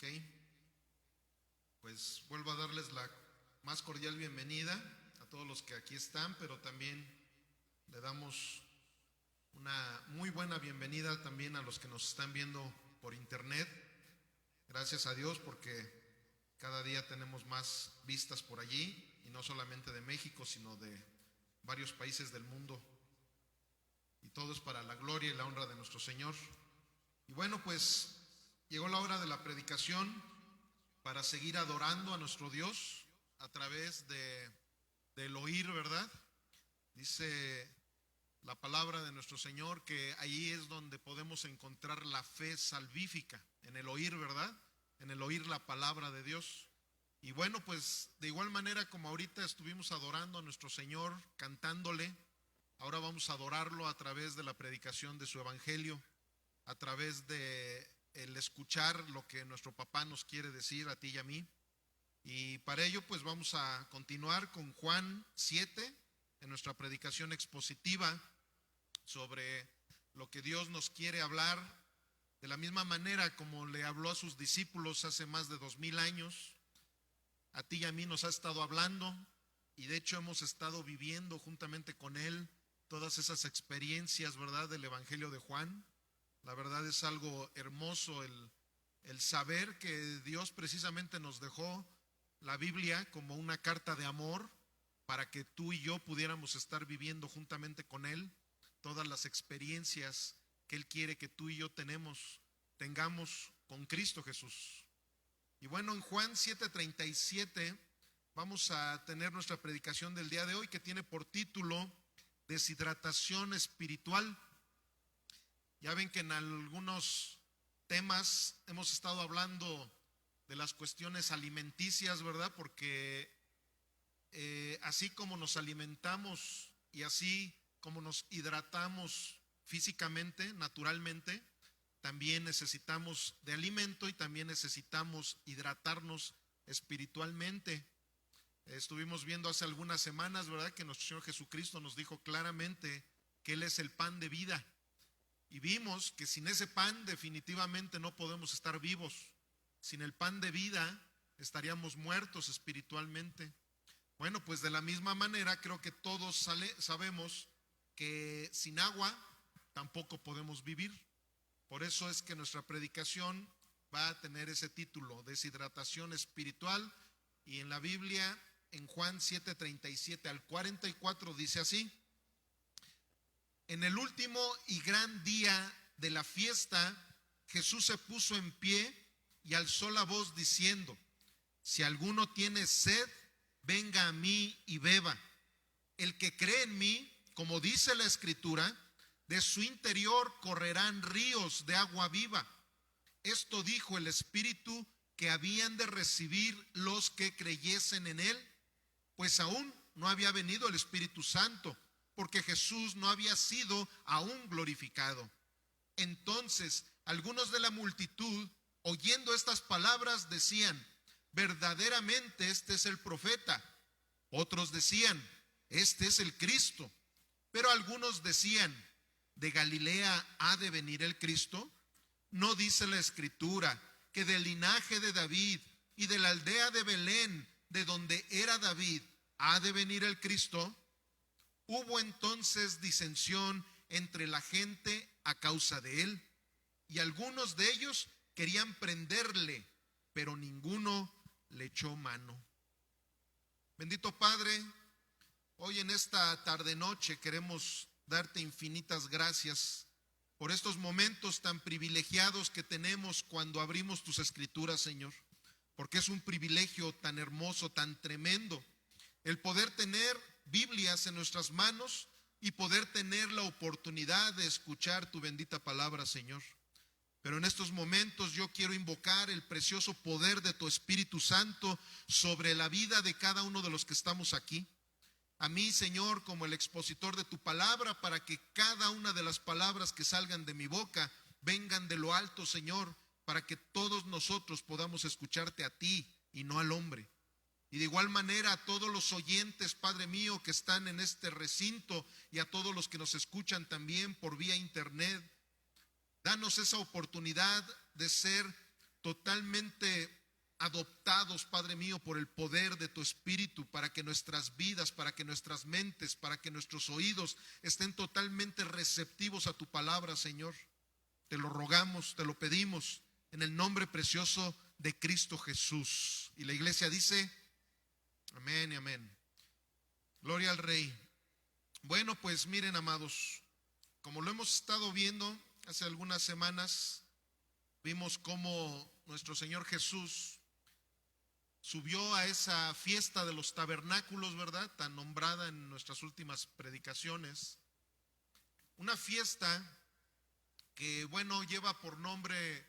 Ok, pues vuelvo a darles la más cordial bienvenida a todos los que aquí están, pero también le damos una muy buena bienvenida también a los que nos están viendo por internet. Gracias a Dios porque cada día tenemos más vistas por allí, y no solamente de México, sino de varios países del mundo. Y todo es para la gloria y la honra de nuestro Señor. Y bueno, pues llegó la hora de la predicación para seguir adorando a nuestro Dios a través del oír, ¿verdad? Dice la palabra de nuestro Señor que ahí es donde podemos encontrar la fe salvífica, en el oír, ¿verdad? En el oír la palabra de Dios. Y bueno, pues de igual manera como ahorita estuvimos adorando a nuestro Señor, cantándole, ahora vamos a adorarlo a través de la predicación de su evangelio, a través de el escuchar lo que nuestro papá nos quiere decir a ti y a mí. Y para ello pues vamos a continuar con Juan 7 en nuestra predicación expositiva sobre lo que Dios nos quiere hablar, de la misma manera como le habló a sus discípulos hace más de 2000 años. A ti y a mí nos ha estado hablando, y de hecho hemos estado viviendo juntamente con Él todas esas experiencias, ¿verdad?, del Evangelio de Juan. La verdad es algo hermoso el saber que Dios precisamente nos dejó la Biblia como una carta de amor para que tú y yo pudiéramos estar viviendo juntamente con Él todas las experiencias que Él quiere que tú y yo tengamos con Cristo Jesús. Y bueno, en Juan 7:37 vamos a tener nuestra predicación del día de hoy, que tiene por título Deshidratación espiritual. Ya ven que en algunos temas hemos estado hablando de las cuestiones alimenticias, ¿verdad? Porque así como nos alimentamos y así como nos hidratamos físicamente, naturalmente, también necesitamos de alimento y también necesitamos hidratarnos espiritualmente. Estuvimos viendo hace algunas semanas, ¿verdad?, que nuestro Señor Jesucristo nos dijo claramente que Él es el pan de vida. Y vimos que sin ese pan definitivamente no podemos estar vivos. Sin el pan de vida estaríamos muertos espiritualmente. Bueno, pues de la misma manera creo que todos sabemos que sin agua tampoco podemos vivir. Por eso es que nuestra predicación va a tener ese título, Deshidratación espiritual. Y en la Biblia, en Juan 7:37 al 44 dice así: En el último y gran día de la fiesta, Jesús se puso en pie y alzó la voz diciendo: Si alguno tiene sed, venga a mí y beba. El que cree en mí, como dice la Escritura, de su interior correrán ríos de agua viva. Esto dijo el Espíritu que habían de recibir los que creyesen en él, pues aún no había venido el Espíritu Santo, porque Jesús no había sido aún glorificado. Entonces algunos de la multitud, oyendo estas palabras, decían: verdaderamente este es el profeta. Otros decían: este es el Cristo. Pero algunos decían: ¿de Galilea ha de venir el Cristo? ¿No dice la Escritura que del linaje de David y de la aldea de Belén, de donde era David, ha de venir el Cristo? Hubo entonces disensión entre la gente a causa de él, y algunos de ellos querían prenderle, pero ninguno le echó mano. Bendito Padre, hoy en esta tarde noche queremos darte infinitas gracias por estos momentos tan privilegiados que tenemos cuando abrimos tus escrituras, Señor, porque es un privilegio tan hermoso, tan tremendo, el poder tener Biblias en nuestras manos y poder tener la oportunidad de escuchar tu bendita palabra, Señor. Pero en estos momentos yo quiero invocar el precioso poder de tu Espíritu Santo sobre la vida de cada uno de los que estamos aquí. A mí, Señor, como el expositor de tu palabra, para que cada una de las palabras que salgan de mi boca vengan de lo alto, Señor, para que todos nosotros podamos escucharte a ti y no al hombre. Y de igual manera a todos los oyentes, Padre mío, que están en este recinto, y a todos los que nos escuchan también por vía internet, danos esa oportunidad de ser totalmente adoptados, Padre mío, por el poder de tu Espíritu, para que nuestras vidas, para que nuestras mentes, para que nuestros oídos estén totalmente receptivos a tu palabra, Señor. Te lo rogamos, te lo pedimos, en el nombre precioso de Cristo Jesús. Y la iglesia dice, amén y amén. Gloria al Rey. Bueno, pues miren, amados, como lo hemos estado viendo hace algunas semanas, vimos cómo nuestro Señor Jesús subió a esa fiesta de los tabernáculos, ¿verdad? Tan nombrada en nuestras últimas predicaciones. Una fiesta que, bueno, lleva por nombre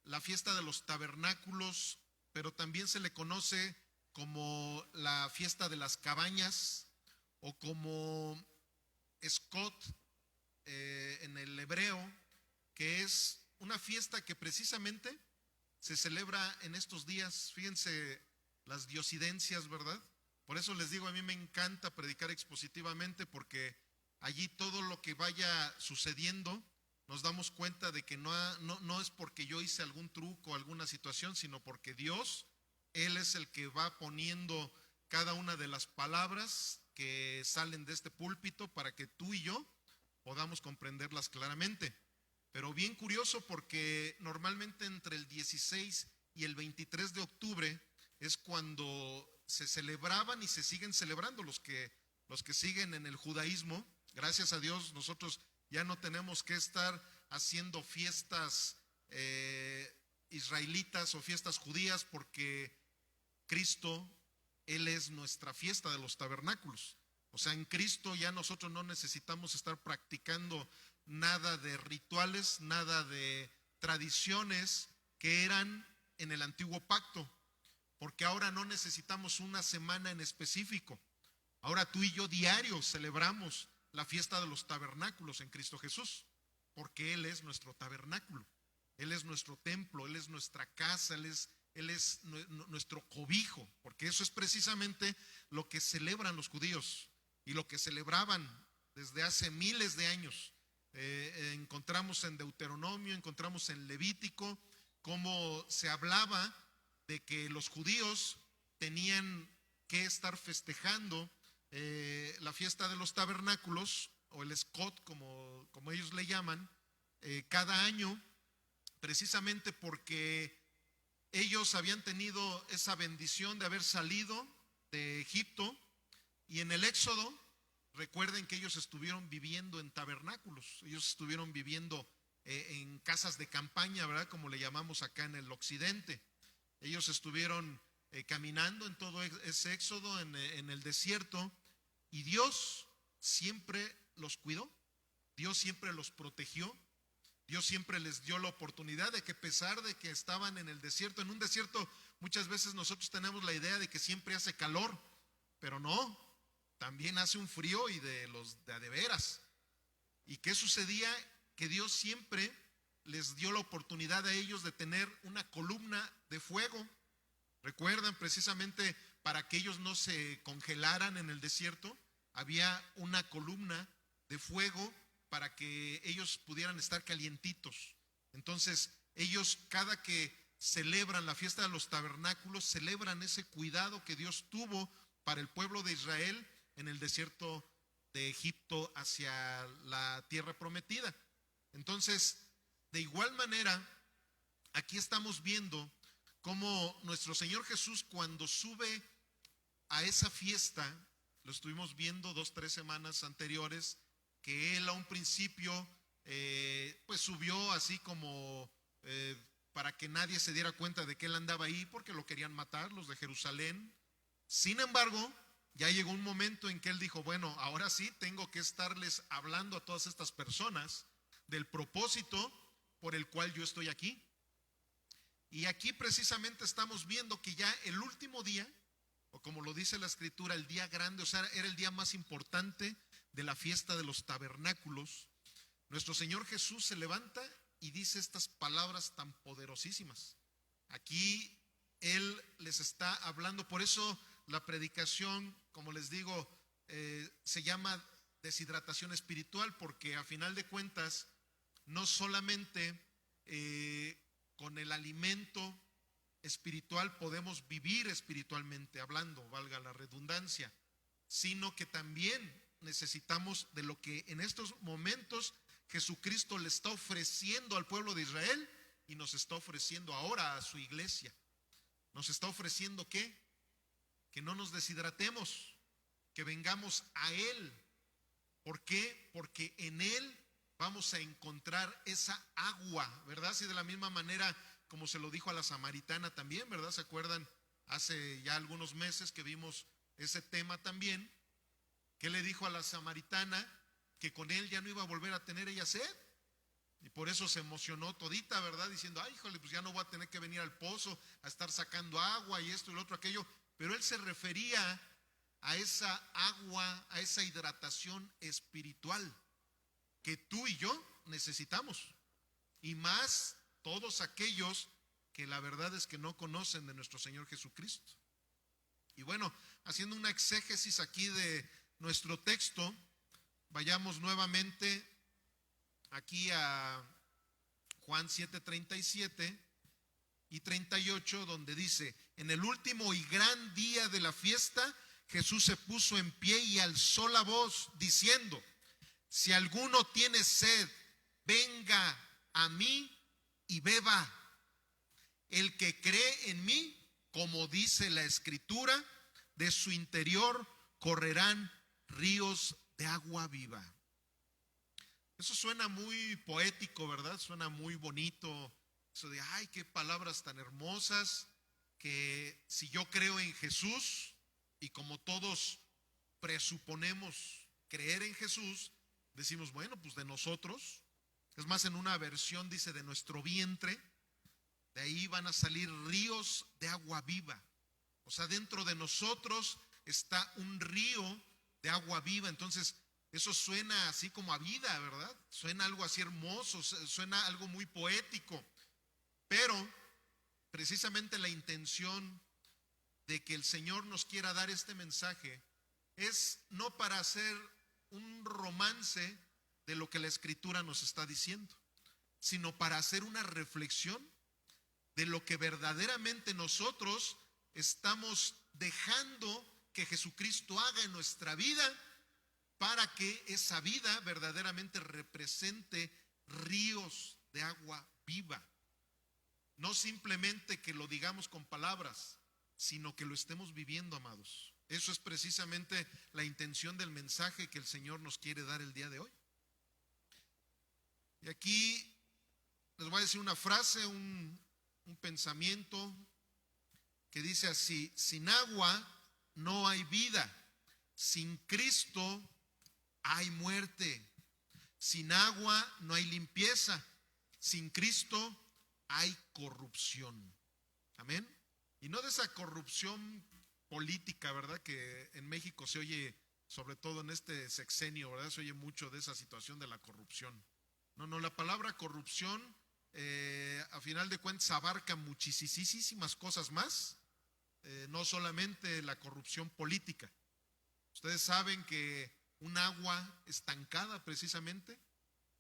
la fiesta de los tabernáculos, pero también se le conoce como la fiesta de las cabañas o como Sukkot en el hebreo, que es una fiesta que precisamente se celebra en estos días. Fíjense las diosidencias, ¿verdad? Por eso les digo, a mí me encanta predicar expositivamente, porque allí todo lo que vaya sucediendo nos damos cuenta de que no es porque yo hice algún truco, alguna situación, sino porque Dios, Él es el que va poniendo cada una de las palabras que salen de este púlpito para que tú y yo podamos comprenderlas claramente. Pero bien curioso, porque normalmente entre el 16 y el 23 de octubre es cuando se celebraban y se siguen celebrando los que siguen en el judaísmo. Gracias a Dios nosotros ya no tenemos que estar haciendo fiestas israelitas o fiestas judías, porque Cristo, Él es nuestra fiesta de los tabernáculos. O sea, en Cristo ya nosotros no necesitamos estar practicando nada de rituales, nada de tradiciones que eran en el antiguo pacto, porque ahora no necesitamos una semana en específico. Ahora tú y yo diario celebramos la fiesta de los tabernáculos en Cristo Jesús, porque Él es nuestro tabernáculo, Él es nuestro templo, Él es nuestra casa, Él es nuestro cobijo, porque eso es precisamente lo que celebran los judíos y lo que celebraban desde hace miles de años. Encontramos en Deuteronomio, encontramos en Levítico cómo se hablaba de que los judíos tenían que estar festejando la fiesta de los tabernáculos, o el Sukkot como ellos le llaman, cada año, precisamente porque ellos habían tenido esa bendición de haber salido de Egipto, y en el Éxodo, recuerden que ellos estuvieron viviendo en tabernáculos, ellos estuvieron viviendo en casas de campaña, ¿verdad? Como le llamamos acá en el occidente. Ellos estuvieron caminando en todo ese éxodo en el desierto, y Dios siempre los cuidó, Dios siempre los protegió, Dios siempre les dio la oportunidad de que, a pesar de que estaban en el desierto, en un desierto muchas veces nosotros tenemos la idea de que siempre hace calor, pero no, también hace un frío, y de a de veras. ¿Y qué sucedía? Que Dios siempre les dio la oportunidad a ellos de tener una columna de fuego. Recuerdan, precisamente para que ellos no se congelaran en el desierto, había una columna de fuego para que ellos pudieran estar calientitos. Entonces, ellos, cada que celebran la fiesta de los tabernáculos, celebran ese cuidado que Dios tuvo para el pueblo de Israel en el desierto de Egipto hacia la tierra prometida. Entonces, de igual manera, aquí estamos viendo cómo nuestro Señor Jesús, cuando sube a esa fiesta, lo estuvimos viendo 2-3 semanas anteriores, que Él a un principio pues subió así como para que nadie se diera cuenta de que Él andaba ahí, porque lo querían matar los de Jerusalén. Sin embargo, ya llegó un momento en que Él dijo, bueno, ahora sí tengo que estarles hablando a todas estas personas del propósito por el cual yo estoy aquí. Y aquí precisamente estamos viendo que ya el último día, o como lo dice la Escritura, el día grande, o sea, era el día más importante de la fiesta de los tabernáculos, nuestro Señor Jesús se levanta y dice estas palabras tan poderosísimas. Aquí Él les está hablando. Por eso la predicación, como les digo, se llama deshidratación espiritual, porque a final de cuentas no solamente con el alimento espiritual podemos vivir espiritualmente hablando, valga la redundancia, sino que también necesitamos de lo que en estos momentos Jesucristo le está ofreciendo al pueblo de Israel y nos está ofreciendo ahora a su iglesia. Nos está ofreciendo ¿qué? Que no nos deshidratemos, que vengamos a Él. ¿Por qué? Porque en Él vamos a encontrar esa agua, ¿verdad? Si de la misma manera como se lo dijo a la samaritana también, ¿verdad? ¿Se acuerdan? Hace ya algunos meses que vimos ese tema también, que le dijo a la samaritana que con él ya no iba a volver a tener ella sed. Y por eso se emocionó todita, ¿verdad? Diciendo, ay, híjole, pues ya no voy a tener que venir al pozo a estar sacando agua y esto y lo otro, aquello. Pero él se refería a esa agua, a esa hidratación espiritual que tú y yo necesitamos. Y más todos aquellos que la verdad es que no conocen de nuestro Señor Jesucristo. Y bueno, haciendo una exégesis aquí de nuestro texto, vayamos nuevamente aquí a Juan 7:37 y 38, donde dice: en el último y gran día de la fiesta, Jesús se puso en pie y alzó la voz diciendo: si alguno tiene sed, venga a mí y beba. El que cree en mí, como dice la Escritura, de su interior correrán ríos de agua viva. Eso suena muy poético, ¿verdad? Suena muy bonito. Eso de, ay, qué palabras tan hermosas, que si yo creo en Jesús, y como todos presuponemos creer en Jesús, decimos, bueno, pues de nosotros, es más, en una versión dice de nuestro vientre, de ahí van a salir ríos de agua viva. O sea, dentro de nosotros está un río de agua viva. Entonces, eso suena así como a vida, ¿verdad? Suena algo así hermoso, suena algo muy poético. Pero, precisamente la intención de que el Señor nos quiera dar este mensaje es no para hacer un romance de lo que la Escritura nos está diciendo, sino para hacer una reflexión de lo que verdaderamente nosotros estamos dejando que Jesucristo haga en nuestra vida, para que esa vida verdaderamente represente ríos de agua viva. No simplemente que lo digamos con palabras, sino que lo estemos viviendo, amados. Eso es precisamente la intención del mensaje que el Señor nos quiere dar el día de hoy. Y aquí les voy a decir una frase, un pensamiento que dice así: sin agua no hay vida, sin Cristo hay muerte, sin agua no hay limpieza, sin Cristo hay corrupción. Amén. Y no de esa corrupción política, ¿verdad? Que en México se oye, sobre todo en este sexenio, ¿verdad? Se oye mucho de esa situación de la corrupción. No, la palabra corrupción, a final de cuentas, abarca muchísimas cosas más, no solamente la corrupción política. Ustedes saben que un agua estancada, precisamente,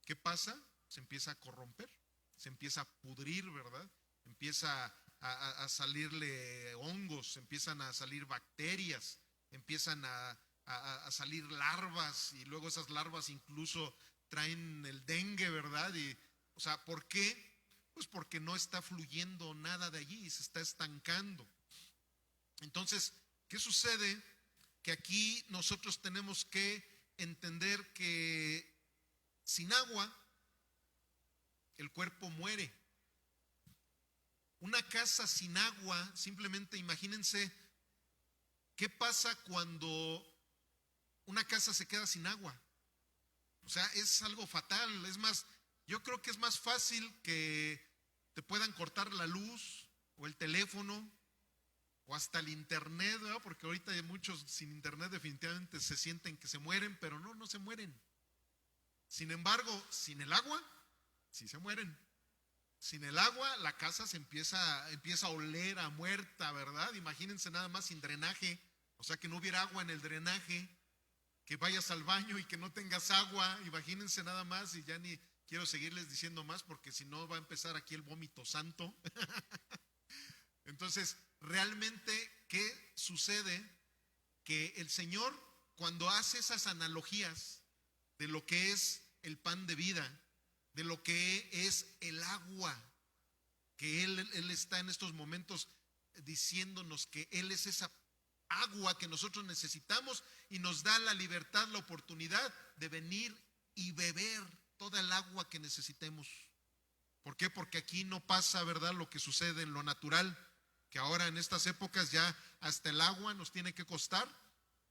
¿qué pasa? Se empieza a corromper, se empieza a pudrir, ¿verdad? Empieza a salirle hongos, empiezan a salir bacterias, empiezan a salir larvas, y luego esas larvas incluso traen el dengue, ¿verdad? Y, o sea, ¿por qué? Pues porque no está fluyendo nada de allí, se está estancando. Entonces, ¿qué sucede? Que aquí nosotros tenemos que entender que sin agua el cuerpo muere. Una casa sin agua, simplemente imagínense qué pasa cuando una casa se queda sin agua. O sea, es algo fatal. Es más, yo creo que es más fácil que te puedan cortar la luz o el teléfono o hasta el internet, ¿verdad? Porque ahorita hay muchos sin internet definitivamente se sienten que se mueren, pero no se mueren. Sin embargo, sin el agua, sí se mueren. Sin el agua, la casa se empieza a oler a muerta, ¿verdad? Imagínense nada más sin drenaje, o sea, que no hubiera agua en el drenaje, que vayas al baño y que no tengas agua, imagínense nada más, y ya quiero seguirles diciendo más porque si no va a empezar aquí el vómito santo. Entonces, realmente, ¿qué sucede? Que el Señor, cuando hace esas analogías de lo que es el pan de vida, de lo que es el agua, que Él está en estos momentos diciéndonos que Él es esa agua que nosotros necesitamos y nos da la libertad, la oportunidad de venir y beber toda el agua que necesitemos. ¿Por qué? Porque aquí no pasa, ¿verdad?, lo que sucede en lo natural, que ahora en estas épocas ya hasta el agua nos tiene que costar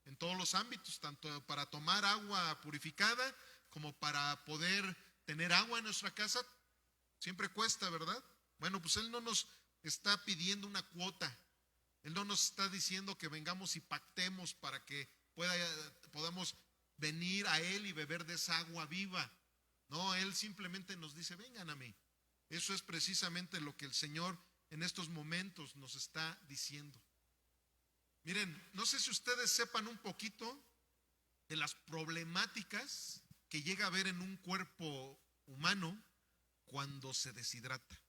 en todos los ámbitos, tanto para tomar agua purificada como para poder tener agua en nuestra casa, siempre cuesta, ¿verdad? Bueno, pues Él no nos está pidiendo una cuota, Él no nos está diciendo que vengamos y pactemos para que podamos venir a Él y beber de esa agua viva. No, Él simplemente nos dice, vengan a mí. Eso es precisamente lo que el Señor en estos momentos nos está diciendo. Miren, no sé si ustedes sepan un poquito de las problemáticas que llega a haber en un cuerpo humano cuando se deshidrata.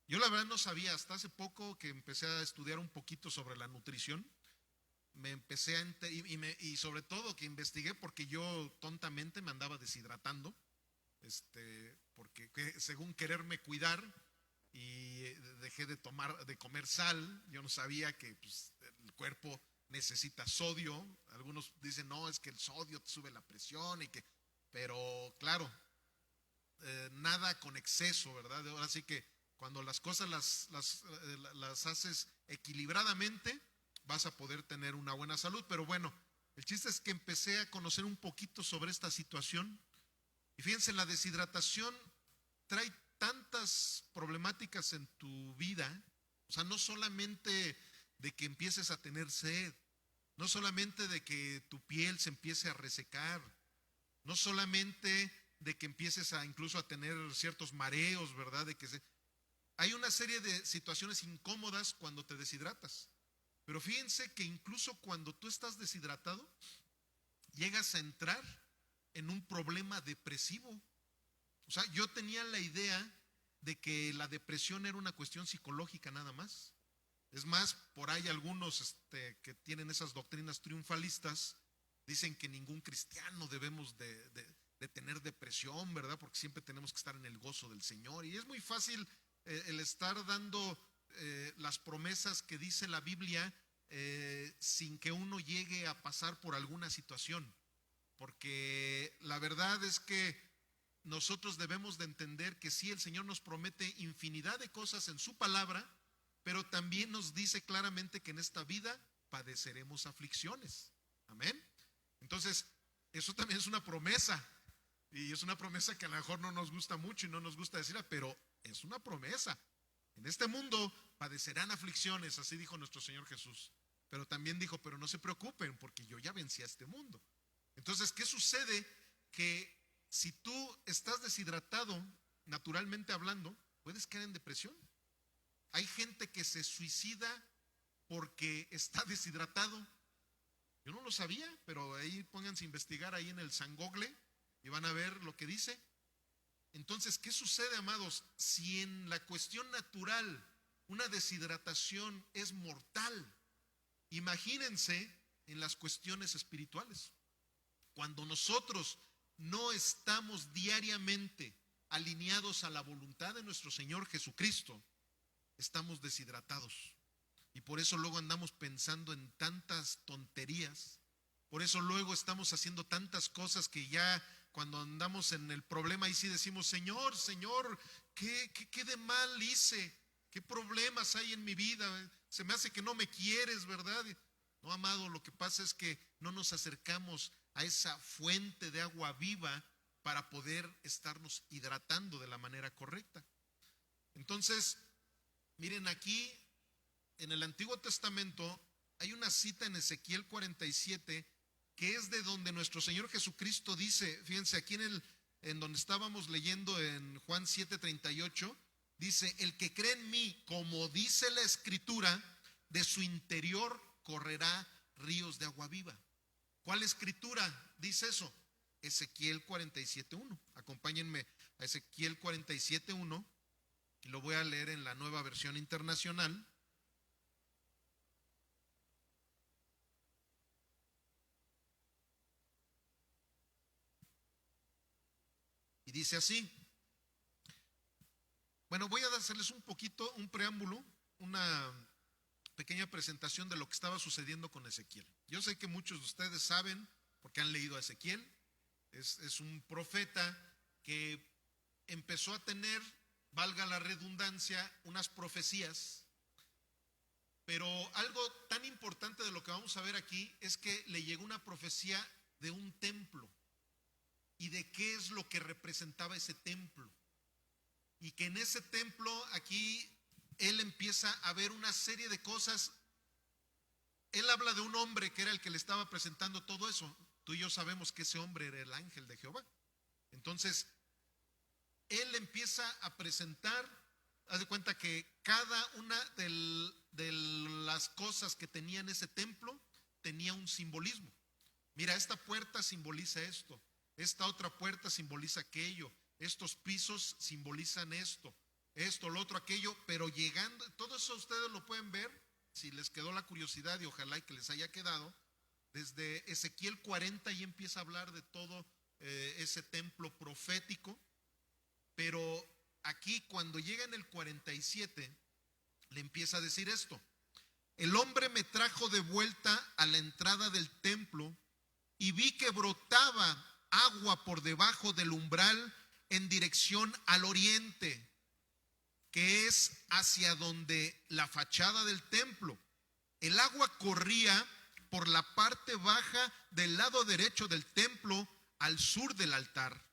Yo la verdad no sabía, hasta hace poco que empecé a estudiar un poquito sobre la nutrición, me empecé a y sobre todo que investigué porque yo tontamente me andaba deshidratando, porque según quererme cuidar y dejé de comer sal. Yo no sabía que pues, el cuerpo necesita sodio. Algunos dicen, no, es que el sodio te sube la presión pero claro, nada con exceso, ¿verdad? Ahora sí que cuando las cosas las haces equilibradamente, vas a poder tener una buena salud. Pero bueno, el chiste es que empecé a conocer un poquito sobre esta situación. Y fíjense, la deshidratación trae tantas problemáticas en tu vida. O sea, no solamente de que empieces a tener sed, no solamente de que tu piel se empiece a resecar, no solamente de que empieces incluso a tener ciertos mareos, ¿verdad? Hay una serie de situaciones incómodas cuando te deshidratas. Pero fíjense que incluso cuando tú estás deshidratado, llegas a entrar en un problema depresivo. O sea, yo tenía la idea de que la depresión era una cuestión psicológica nada más. Es más, por ahí algunos que tienen esas doctrinas triunfalistas dicen que ningún cristiano debemos de tener depresión, ¿verdad? Porque siempre tenemos que estar en el gozo del Señor. Y es muy fácil el estar dando las promesas que dice la Biblia sin que uno llegue a pasar por alguna situación. Porque la verdad es que nosotros debemos de entender que sí, el Señor nos promete infinidad de cosas en su palabra, pero también nos dice claramente que en esta vida padeceremos aflicciones. Amén. Entonces, eso también es una promesa, y es una promesa que a lo mejor no nos gusta mucho y no nos gusta decirla, pero es una promesa. En este mundo padecerán aflicciones, así dijo nuestro Señor Jesús. Pero también dijo, pero no se preocupen porque yo ya vencí a este mundo. Entonces, ¿qué sucede? Que si tú estás deshidratado, naturalmente hablando, puedes caer en depresión. Hay gente que se suicida porque está deshidratado. Yo no lo sabía, pero ahí pónganse a investigar ahí en el San Google y van a ver lo que dice. Entonces, ¿qué sucede, amados? Si en la cuestión natural una deshidratación es mortal, imagínense en las cuestiones espirituales. Cuando nosotros no estamos diariamente alineados a la voluntad de nuestro Señor Jesucristo, estamos deshidratados. Y por eso luego andamos pensando en tantas tonterías. Por eso luego estamos haciendo tantas cosas que ya cuando andamos en el problema, ahí sí decimos, Señor, ¿qué de mal hice? ¿Qué problemas hay en mi vida? Se me hace que no me quieres, ¿verdad? No, amado, lo que pasa es que no nos acercamos a esa fuente de agua viva para poder estarnos hidratando de la manera correcta. Entonces, miren, aquí en el Antiguo Testamento hay una cita en Ezequiel 47 que es de donde nuestro Señor Jesucristo dice, fíjense aquí en donde estábamos leyendo en Juan 7:38, dice, el que cree en mí, como dice la Escritura, de su interior correrá ríos de agua viva. ¿Cuál escritura dice eso? Ezequiel 47:1. Acompáñenme a Ezequiel 47:1, y lo voy a leer en la Nueva Versión Internacional. Y dice así. Bueno, voy a hacerles un preámbulo, una pequeña presentación de lo que estaba sucediendo con Ezequiel. Yo sé que muchos de ustedes saben, porque han leído a Ezequiel, es un profeta que empezó a tener, valga la redundancia, unas profecías, pero algo tan importante de lo que vamos a ver aquí es que le llegó una profecía de un templo y de qué es lo que representaba ese templo. Y que en ese templo aquí él empieza a ver una serie de cosas. Él habla de un hombre que era el que le estaba presentando todo eso. Tú y yo sabemos que ese hombre era el ángel de Jehová. Entonces, él empieza a presentar, haz de cuenta que cada una de las cosas que tenía en ese templo tenía un simbolismo. Mira, esta puerta simboliza esto, esta otra puerta simboliza aquello, estos pisos simbolizan esto, lo otro, aquello, pero llegando, todo eso ustedes lo pueden ver, si les quedó la curiosidad, y ojalá y que les haya quedado, desde Ezequiel 40 y empieza a hablar de todo ese templo profético, pero aquí cuando llega en el 47, le empieza a decir esto: el hombre me trajo de vuelta a la entrada del templo y vi que brotaba agua por debajo del umbral en dirección al oriente, que es hacia donde la fachada del templo. El agua corría por la parte baja del lado derecho del templo al sur del altar.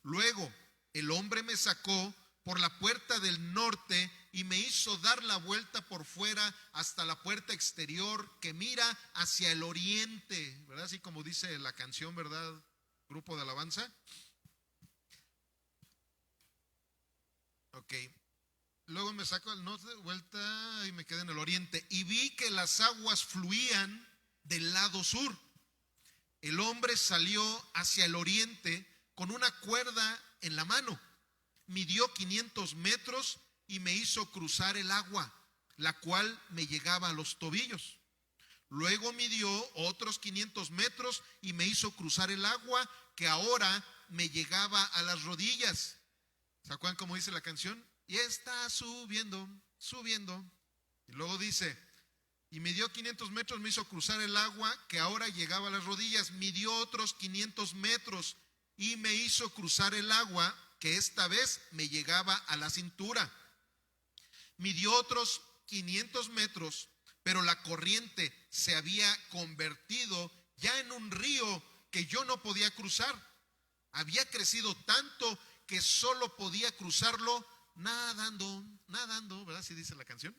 Luego el hombre me sacó por la puerta del norte y me hizo dar la vuelta por fuera hasta la puerta exterior que mira hacia el oriente, ¿verdad? Así como dice la canción, ¿verdad? Grupo de alabanza. Ok. Luego me saco al norte de vuelta y me quedé en el oriente y vi que las aguas fluían del lado sur. El hombre salió hacia el oriente con una cuerda en la mano. Midió 500 metros y me hizo cruzar el agua, la cual me llegaba a los tobillos. Luego midió otros 500 metros y me hizo cruzar el agua, que ahora me llegaba a las rodillas. ¿Se acuerdan cómo dice la canción? Y está subiendo, subiendo. Y luego dice, y midió 500 metros, me hizo cruzar el agua, que ahora llegaba a las rodillas. Midió otros 500 metros y me hizo cruzar el agua, que esta vez me llegaba a la cintura. Midió otros 500 metros, pero la corriente se había convertido ya en un río que yo no podía cruzar. Había crecido tanto que solo podía cruzarlo nadando, ¿verdad? Así dice la canción.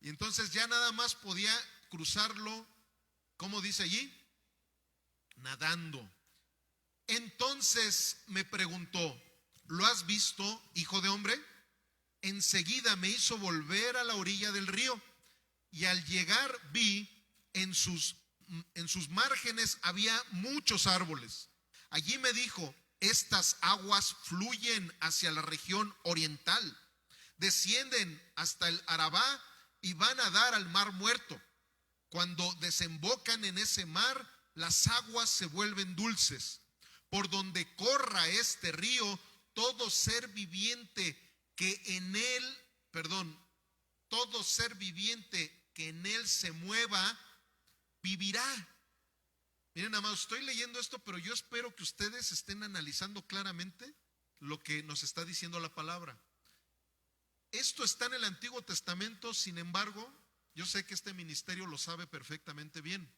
Y entonces ya nada más podía cruzarlo, ¿cómo dice allí? Nadando. Entonces me preguntó, ¿lo has visto, hijo de hombre? Enseguida me hizo volver a la orilla del río, y al llegar vi en sus márgenes había muchos árboles. Allí me dijo, estas aguas fluyen hacia la región oriental, descienden hasta el Arabá y van a dar al mar muerto. Cuando desembocan en ese mar, las aguas se vuelven dulces. Por donde corra este río, todo ser viviente que en él se mueva, vivirá. Miren, amados, estoy leyendo esto, pero yo espero que ustedes estén analizando claramente lo que nos está diciendo la palabra. Esto está en el Antiguo Testamento, sin embargo, yo sé que este ministerio lo sabe perfectamente bien,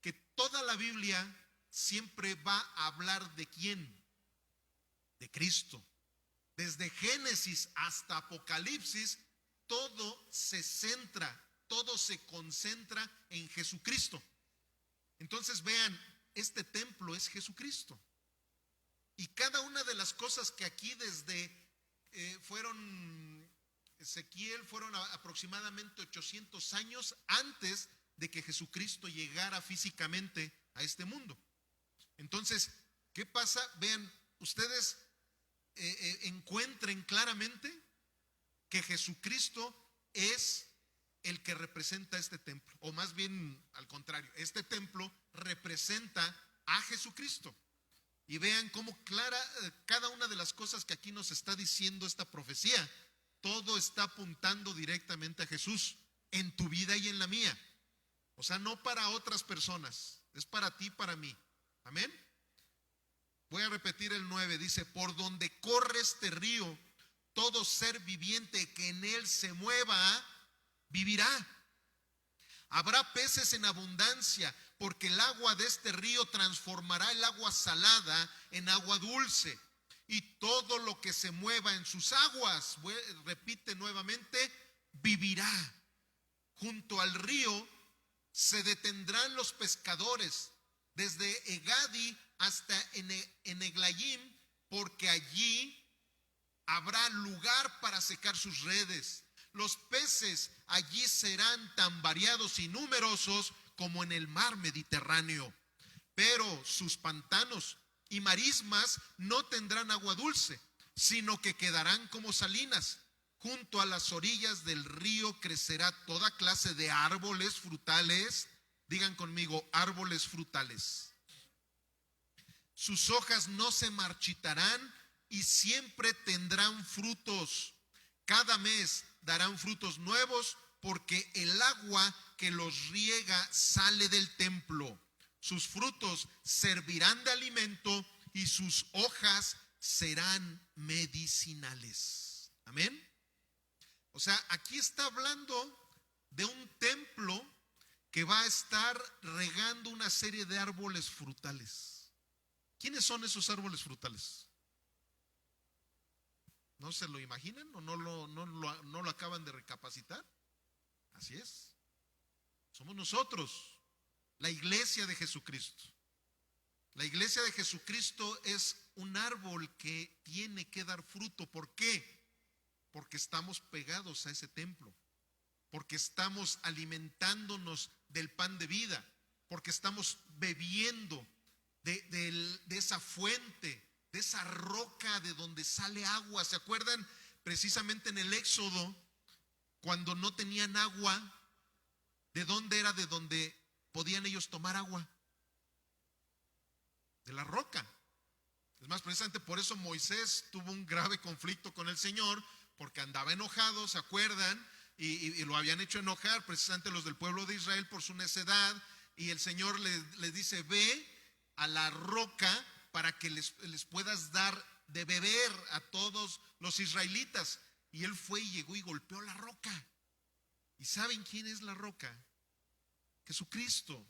que toda la Biblia siempre va a hablar ¿de quién? De Cristo. Desde Génesis hasta Apocalipsis, todo se centra, todo se concentra en Jesucristo. Entonces vean, este templo es Jesucristo. Y cada una de las cosas que aquí desde fueron aproximadamente 800 años antes de que Jesucristo llegara físicamente a este mundo. Entonces, ¿qué pasa? Vean, ustedes encuentren claramente que Jesucristo es el que representa este templo, o más bien al contrario, este templo representa a Jesucristo. Y vean cómo cada una de las cosas que aquí nos está diciendo esta profecía, todo está apuntando directamente a Jesús, en tu vida y en la mía. O sea, no para otras personas, es para ti y para mí. Amén. Voy a repetir el 9, dice: por donde corre este río, todo ser viviente que en él se mueva, vivirá. Habrá peces en abundancia, porque el agua de este río transformará el agua salada en agua dulce. Y todo lo que se mueva en sus aguas, repite nuevamente, vivirá. Junto al río se detendrán los pescadores, desde Egadi hasta Eneglayim, porque allí habrá lugar para secar sus redes. Los peces allí serán tan variados y numerosos como en el mar Mediterráneo. Pero sus pantanos y marismas no tendrán agua dulce, sino que quedarán como salinas. Junto a las orillas del río crecerá toda clase de árboles frutales. Digan conmigo, árboles frutales. Sus hojas no se marchitarán y siempre tendrán frutos. Cada mes darán frutos nuevos, porque el agua que los riega sale del templo. Sus frutos servirán de alimento y sus hojas serán medicinales. Amén. O sea, aquí está hablando de un templo que va a estar regando una serie de árboles frutales. ¿Quiénes son esos árboles frutales? ¿No se lo imaginan o no lo acaban de recapacitar? Así es. Somos nosotros, la iglesia de Jesucristo. La iglesia de Jesucristo es un árbol que tiene que dar fruto. ¿Por qué? Porque estamos pegados a ese templo, porque estamos alimentándonos del pan de vida, porque estamos bebiendo de esa fuente, de esa roca de donde sale agua. ¿Se acuerdan? Precisamente en el Éxodo, cuando no tenían agua, ¿de dónde era de donde podían ellos tomar agua? De la roca. Es más, precisamente por eso Moisés tuvo un grave conflicto con el Señor, porque andaba enojado, ¿se acuerdan? Y lo habían hecho enojar precisamente los del pueblo de Israel por su necedad, y el Señor les dice: ve a la roca para que les puedas dar de beber a todos los israelitas. Y él fue y llegó y golpeó la roca. ¿Y saben quién es la roca? Jesucristo.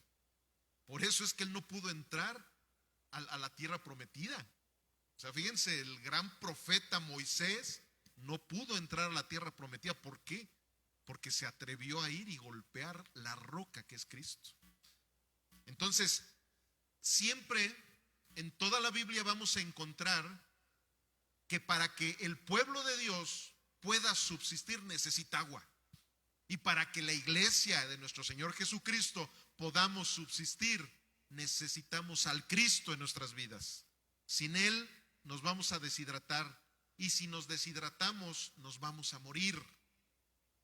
Por eso es que él no pudo entrar a la tierra prometida. O sea, fíjense, el gran profeta Moisés no pudo entrar a la tierra prometida. ¿Por qué? Porque se atrevió a ir y golpear la roca que es Cristo. Entonces, siempre en toda la Biblia vamos a encontrar que para que el pueblo de Dios pueda subsistir necesita agua. Y para que la iglesia de nuestro Señor Jesucristo podamos subsistir, necesitamos al Cristo en nuestras vidas. Sin Él nos vamos a deshidratar, y si nos deshidratamos nos vamos a morir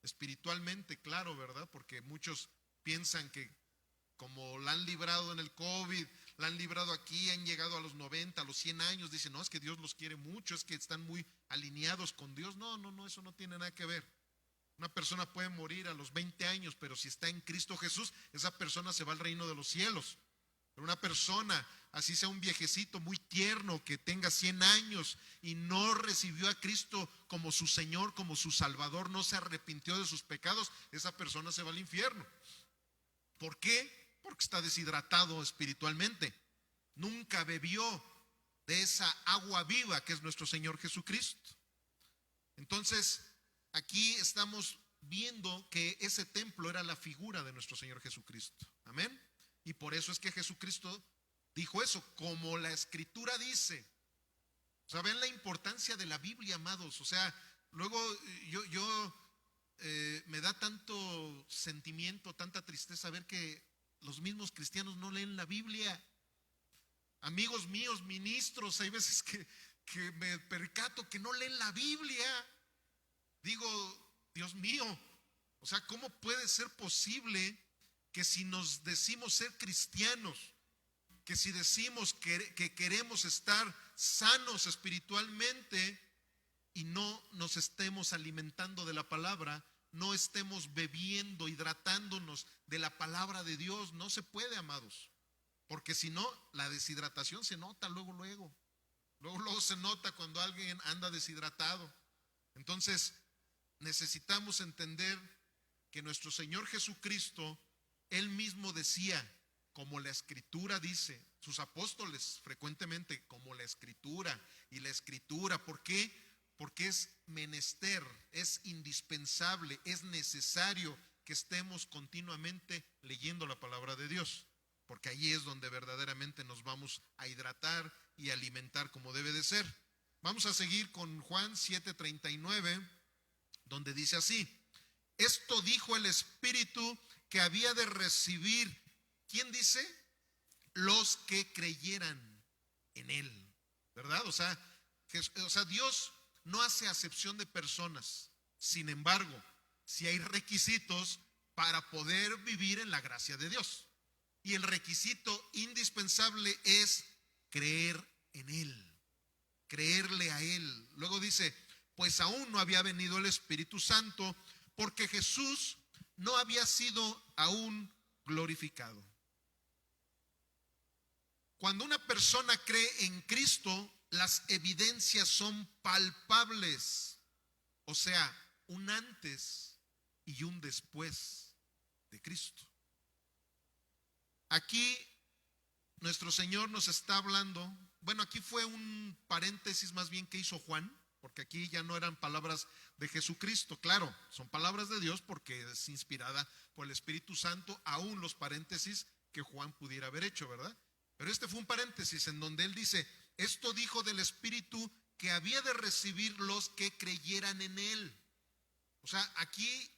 espiritualmente, claro, ¿verdad? Porque muchos piensan que como la han librado en el COVID, la han librado aquí, han llegado a los 90, a los 100 años, dicen: no, es que Dios los quiere mucho, es que están muy alineados con Dios. No, eso no tiene nada que ver. Una persona puede morir a los 20 años, pero si está en Cristo Jesús, esa persona se va al reino de los cielos. Pero una persona, así sea un viejecito muy tierno, que tenga 100 años y no recibió a Cristo como su Señor, como su Salvador, no se arrepintió de sus pecados, esa persona se va al infierno. ¿Por qué? Porque está deshidratado espiritualmente. Nunca bebió de esa agua viva que es nuestro Señor Jesucristo. Entonces, aquí estamos viendo que ese templo era la figura de nuestro Señor Jesucristo. Amén. Y por eso es que Jesucristo dijo eso, como la Escritura dice. O sea, ven la importancia de la Biblia, amados. O sea, luego me da tanto sentimiento, tanta tristeza ver que los mismos cristianos no leen la Biblia. Amigos míos, ministros, hay veces que me percato que no leen la Biblia. Digo, Dios mío, o sea, ¿cómo puede ser posible que si nos decimos ser cristianos, que si decimos que queremos estar sanos espiritualmente y no nos estemos alimentando de la palabra, no estemos bebiendo, hidratándonos de la palabra de Dios? No se puede, amados, porque si no, la deshidratación se nota luego se nota cuando alguien anda deshidratado. Entonces, necesitamos entender que nuestro Señor Jesucristo, Él mismo decía, como la Escritura dice, sus apóstoles frecuentemente, como la Escritura y la Escritura. ¿Por qué? Porque es menester, es indispensable, es necesario que estemos continuamente leyendo la palabra de Dios, porque ahí es donde verdaderamente nos vamos a hidratar y alimentar como debe de ser. Vamos a seguir con Juan 7:39, donde dice así: esto dijo el Espíritu que había de recibir, ¿quién dice? Los que creyeran en Él, ¿verdad? O sea, Dios no hace acepción de personas. Sin embargo, si hay requisitos para poder vivir en la gracia de Dios. Y el requisito indispensable es creer en Él, creerle a Él. Luego dice, pues aún no había venido el Espíritu Santo, porque Jesús no había sido aún glorificado. Cuando una persona cree en Cristo, las evidencias son palpables, o sea, un antes y un después de Cristo. Aquí nuestro Señor nos está hablando, bueno, aquí fue un paréntesis más bien que hizo Juan, porque aquí ya no eran palabras de Jesucristo, claro, son palabras de Dios porque es inspirada por el Espíritu Santo, aún los paréntesis que Juan pudiera haber hecho, ¿verdad? Pero este fue un paréntesis en donde él dice, esto dijo del Espíritu que había de recibir los que creyeran en Él. O sea, aquí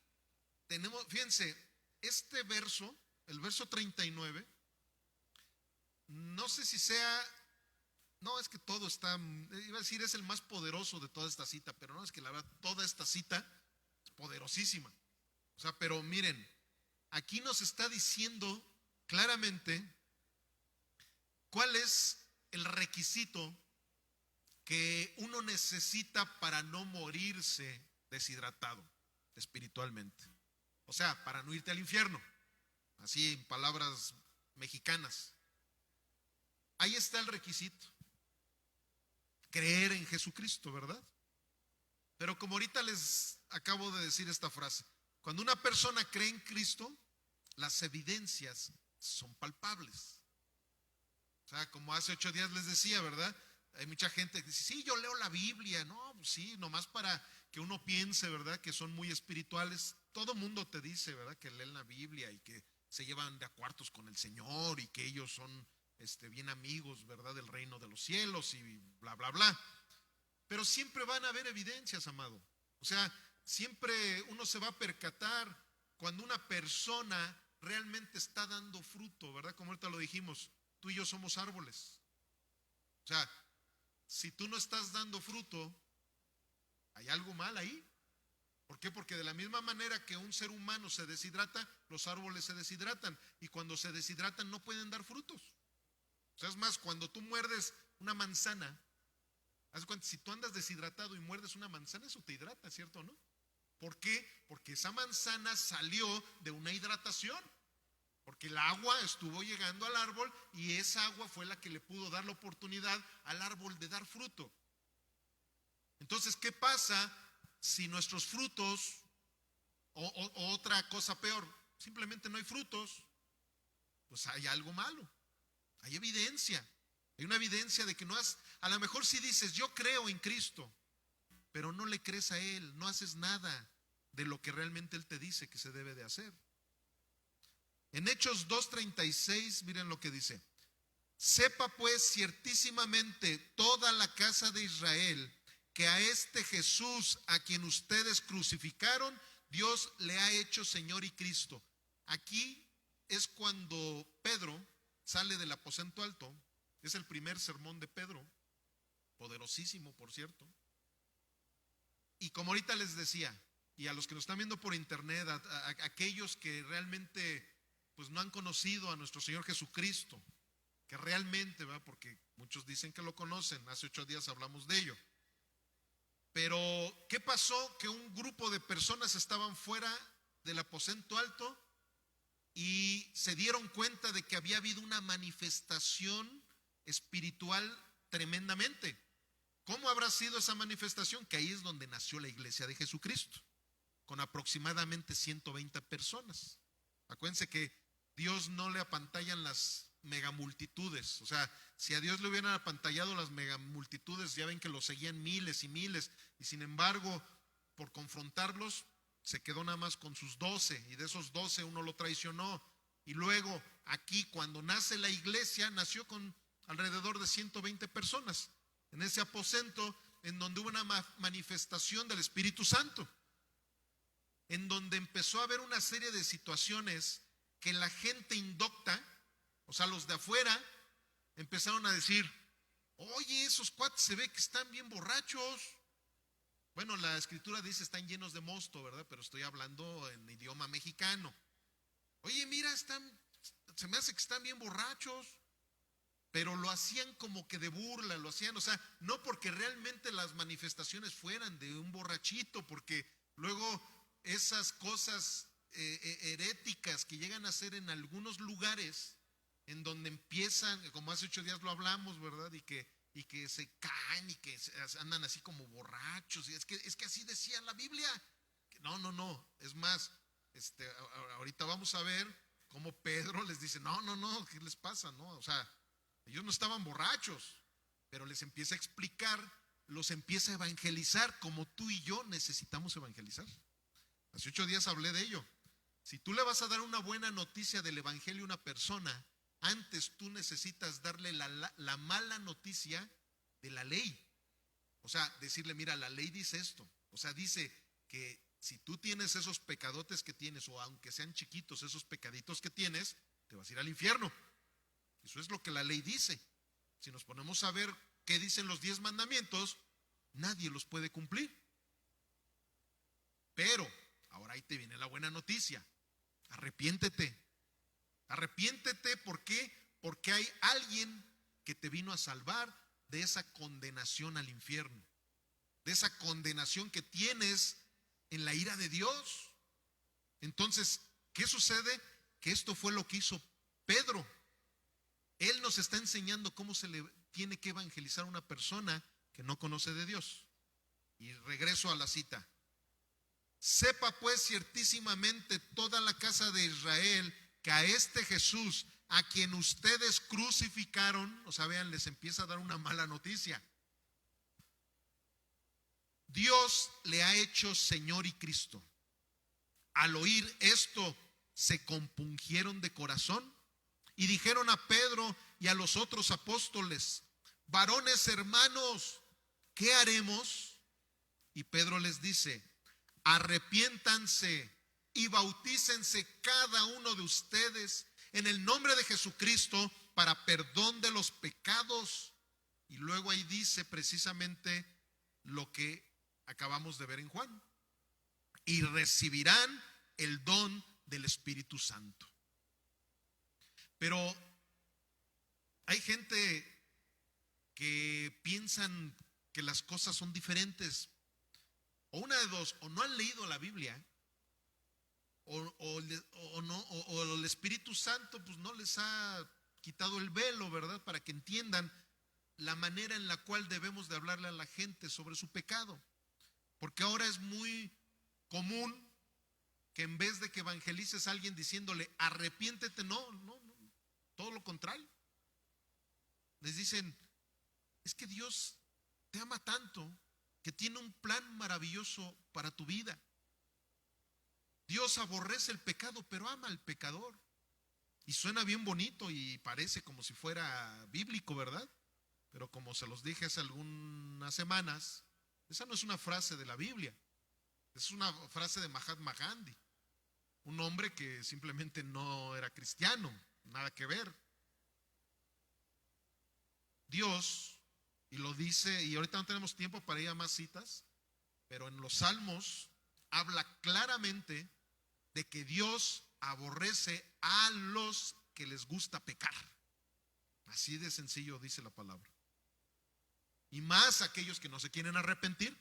tenemos, fíjense, este verso, el verso 39, no sé si sea, no, es que todo está, iba a decir es el más poderoso de toda esta cita, pero no, es que la verdad, toda esta cita es poderosísima. O sea, pero miren, aquí nos está diciendo claramente cuál es el requisito que uno necesita para no morirse deshidratado espiritualmente. O sea, para no irte al infierno, así en palabras mexicanas. Ahí está el requisito: creer en Jesucristo, ¿verdad? Pero como ahorita les acabo de decir esta frase, cuando una persona cree en Cristo, las evidencias son palpables. O sea, como hace 8 días les decía, ¿verdad? Hay mucha gente que dice, sí, yo leo la Biblia. No, pues sí, nomás para que uno piense, ¿verdad?, que son muy espirituales. Todo mundo te dice, ¿verdad?, que leen la Biblia y que se llevan de a cuartos con el Señor y que ellos son bien amigos, ¿verdad?, del reino de los cielos y bla, bla, bla. Pero siempre van a haber evidencias, amado. O sea, siempre uno se va a percatar cuando una persona realmente está dando fruto, ¿verdad? Como ahorita lo dijimos, tú y yo somos árboles. O sea, si tú no estás dando fruto, hay algo mal ahí. ¿Por qué? Porque de la misma manera que un ser humano se deshidrata, los árboles se deshidratan. Y cuando se deshidratan no pueden dar frutos. O sea, es más, cuando tú muerdes una manzana, haz cuenta, si tú andas deshidratado y muerdes una manzana, eso te hidrata, ¿cierto o no? ¿Por qué? Porque esa manzana salió de una hidratación. Porque el agua estuvo llegando al árbol y esa agua fue la que le pudo dar la oportunidad al árbol de dar fruto. Entonces, ¿qué pasa si nuestros frutos, o otra cosa peor, simplemente no hay frutos? Pues hay algo malo, hay evidencia. Hay una evidencia de que no has, a lo mejor si dices, yo creo en Cristo, pero no le crees a Él, no haces nada de lo que realmente Él te dice que se debe de hacer. En Hechos 2:36, miren lo que dice: sepa pues ciertísimamente toda la casa de Israel que a este Jesús a quien ustedes crucificaron, Dios le ha hecho Señor y Cristo. Aquí es cuando Pedro sale del aposento alto Es el primer sermón de Pedro, poderosísimo, por cierto. Y como ahorita les decía, y a los que nos están viendo por internet, a aquellos que realmente pues no han conocido a nuestro Señor Jesucristo, que realmente, ¿verdad? Porque muchos dicen que lo conocen, hace 8 días hablamos de ello. Pero, ¿qué pasó? Que un grupo de personas estaban fuera del aposento alto y se dieron cuenta de que había habido una manifestación espiritual tremendamente. ¿Cómo habrá sido esa manifestación? Que ahí es donde nació la iglesia de Jesucristo, con aproximadamente 120 personas. Acuérdense que Dios no le apantallan las megamultitudes. O sea, si a Dios le hubieran apantallado las megamultitudes, ya ven que lo seguían miles y miles, y sin embargo, por confrontarlos, se quedó nada más con sus 12, y de esos 12 uno lo traicionó. Y luego, aquí cuando nace la iglesia, nació con alrededor de 120 personas, en ese aposento en donde hubo una manifestación del Espíritu Santo, en donde empezó a haber una serie de situaciones que la gente indocta, o sea, los de afuera, empezaron a decir: oye, esos cuates se ve que están bien borrachos. Bueno, la escritura dice están llenos de mosto, ¿verdad? Pero estoy hablando en idioma mexicano. Oye, mira, se me hace que están bien borrachos. Pero lo hacían como que de burla, lo hacían, o sea, no porque realmente las manifestaciones fueran de un borrachito, porque luego esas cosas heréticas que llegan a ser en algunos lugares, en donde empiezan, como hace 8 días lo hablamos, ¿verdad? Y que se caen y que andan así como borrachos, y es que así decía la Biblia. No, es más, ahorita vamos a ver cómo Pedro les dice: no, ¿qué les pasa? No, o sea, ellos no estaban borrachos, pero les empieza a explicar, los empieza a evangelizar como tú y yo necesitamos evangelizar. Hace 8 días hablé de ello. Si tú le vas a dar una buena noticia del evangelio a una persona, antes tú necesitas darle la mala noticia de la ley. O sea, decirle: mira, la ley dice esto. O sea, dice que si tú tienes esos pecadotes que tienes, o aunque sean chiquitos esos pecaditos que tienes, te vas a ir al infierno. Eso es lo que la ley dice. Si nos ponemos a ver qué dicen los 10 mandamientos, nadie los puede cumplir. Pero, ahora ahí te viene la buena noticia. Arrepiéntete. Arrepiéntete, ¿por qué? Porque hay alguien que te vino a salvar de esa condenación al infierno, de esa condenación que tienes en la ira de Dios. Entonces, ¿qué sucede? Que esto fue lo que hizo Pedro. Él nos está enseñando cómo se le tiene que evangelizar a una persona que no conoce de Dios. Y regreso a la cita. Sepa pues ciertísimamente toda la casa de Israel que a este Jesús, a quien ustedes crucificaron, o sea, vean, les empieza a dar una mala noticia. Dios le ha hecho Señor y Cristo. Al oír esto, se compungieron de corazón y dijeron a Pedro y a los otros apóstoles: varones hermanos, ¿qué haremos? Y Pedro les dice: arrepiéntanse y bautícense cada uno de ustedes en el nombre de Jesucristo para perdón de los pecados. Y luego ahí dice precisamente lo que acabamos de ver en Juan: y recibirán el don del Espíritu Santo. Pero hay gente que piensan que las cosas son diferentes. O una de dos: o no han leído la Biblia, o el Espíritu Santo pues no les ha quitado el velo, ¿verdad? Para que entiendan la manera en la cual debemos de hablarle a la gente sobre su pecado. Porque ahora es muy común que en vez de que evangelices a alguien diciéndole arrepiéntete, no, todo lo contrario. Les dicen: es que Dios te ama tanto que tiene un plan maravilloso para tu vida. Dios aborrece el pecado, pero ama al pecador. Y suena bien bonito y parece como si fuera bíblico, ¿verdad? Pero como se los dije hace algunas semanas, esa no es una frase de la Biblia. Es una frase de Mahatma Gandhi, un hombre que simplemente no era cristiano, nada que ver. Dios, y lo dice, y ahorita no tenemos tiempo para ir a más citas, pero en los Salmos habla claramente de que Dios aborrece a los que les gusta pecar. Así de sencillo dice la palabra. Y más aquellos que no se quieren arrepentir.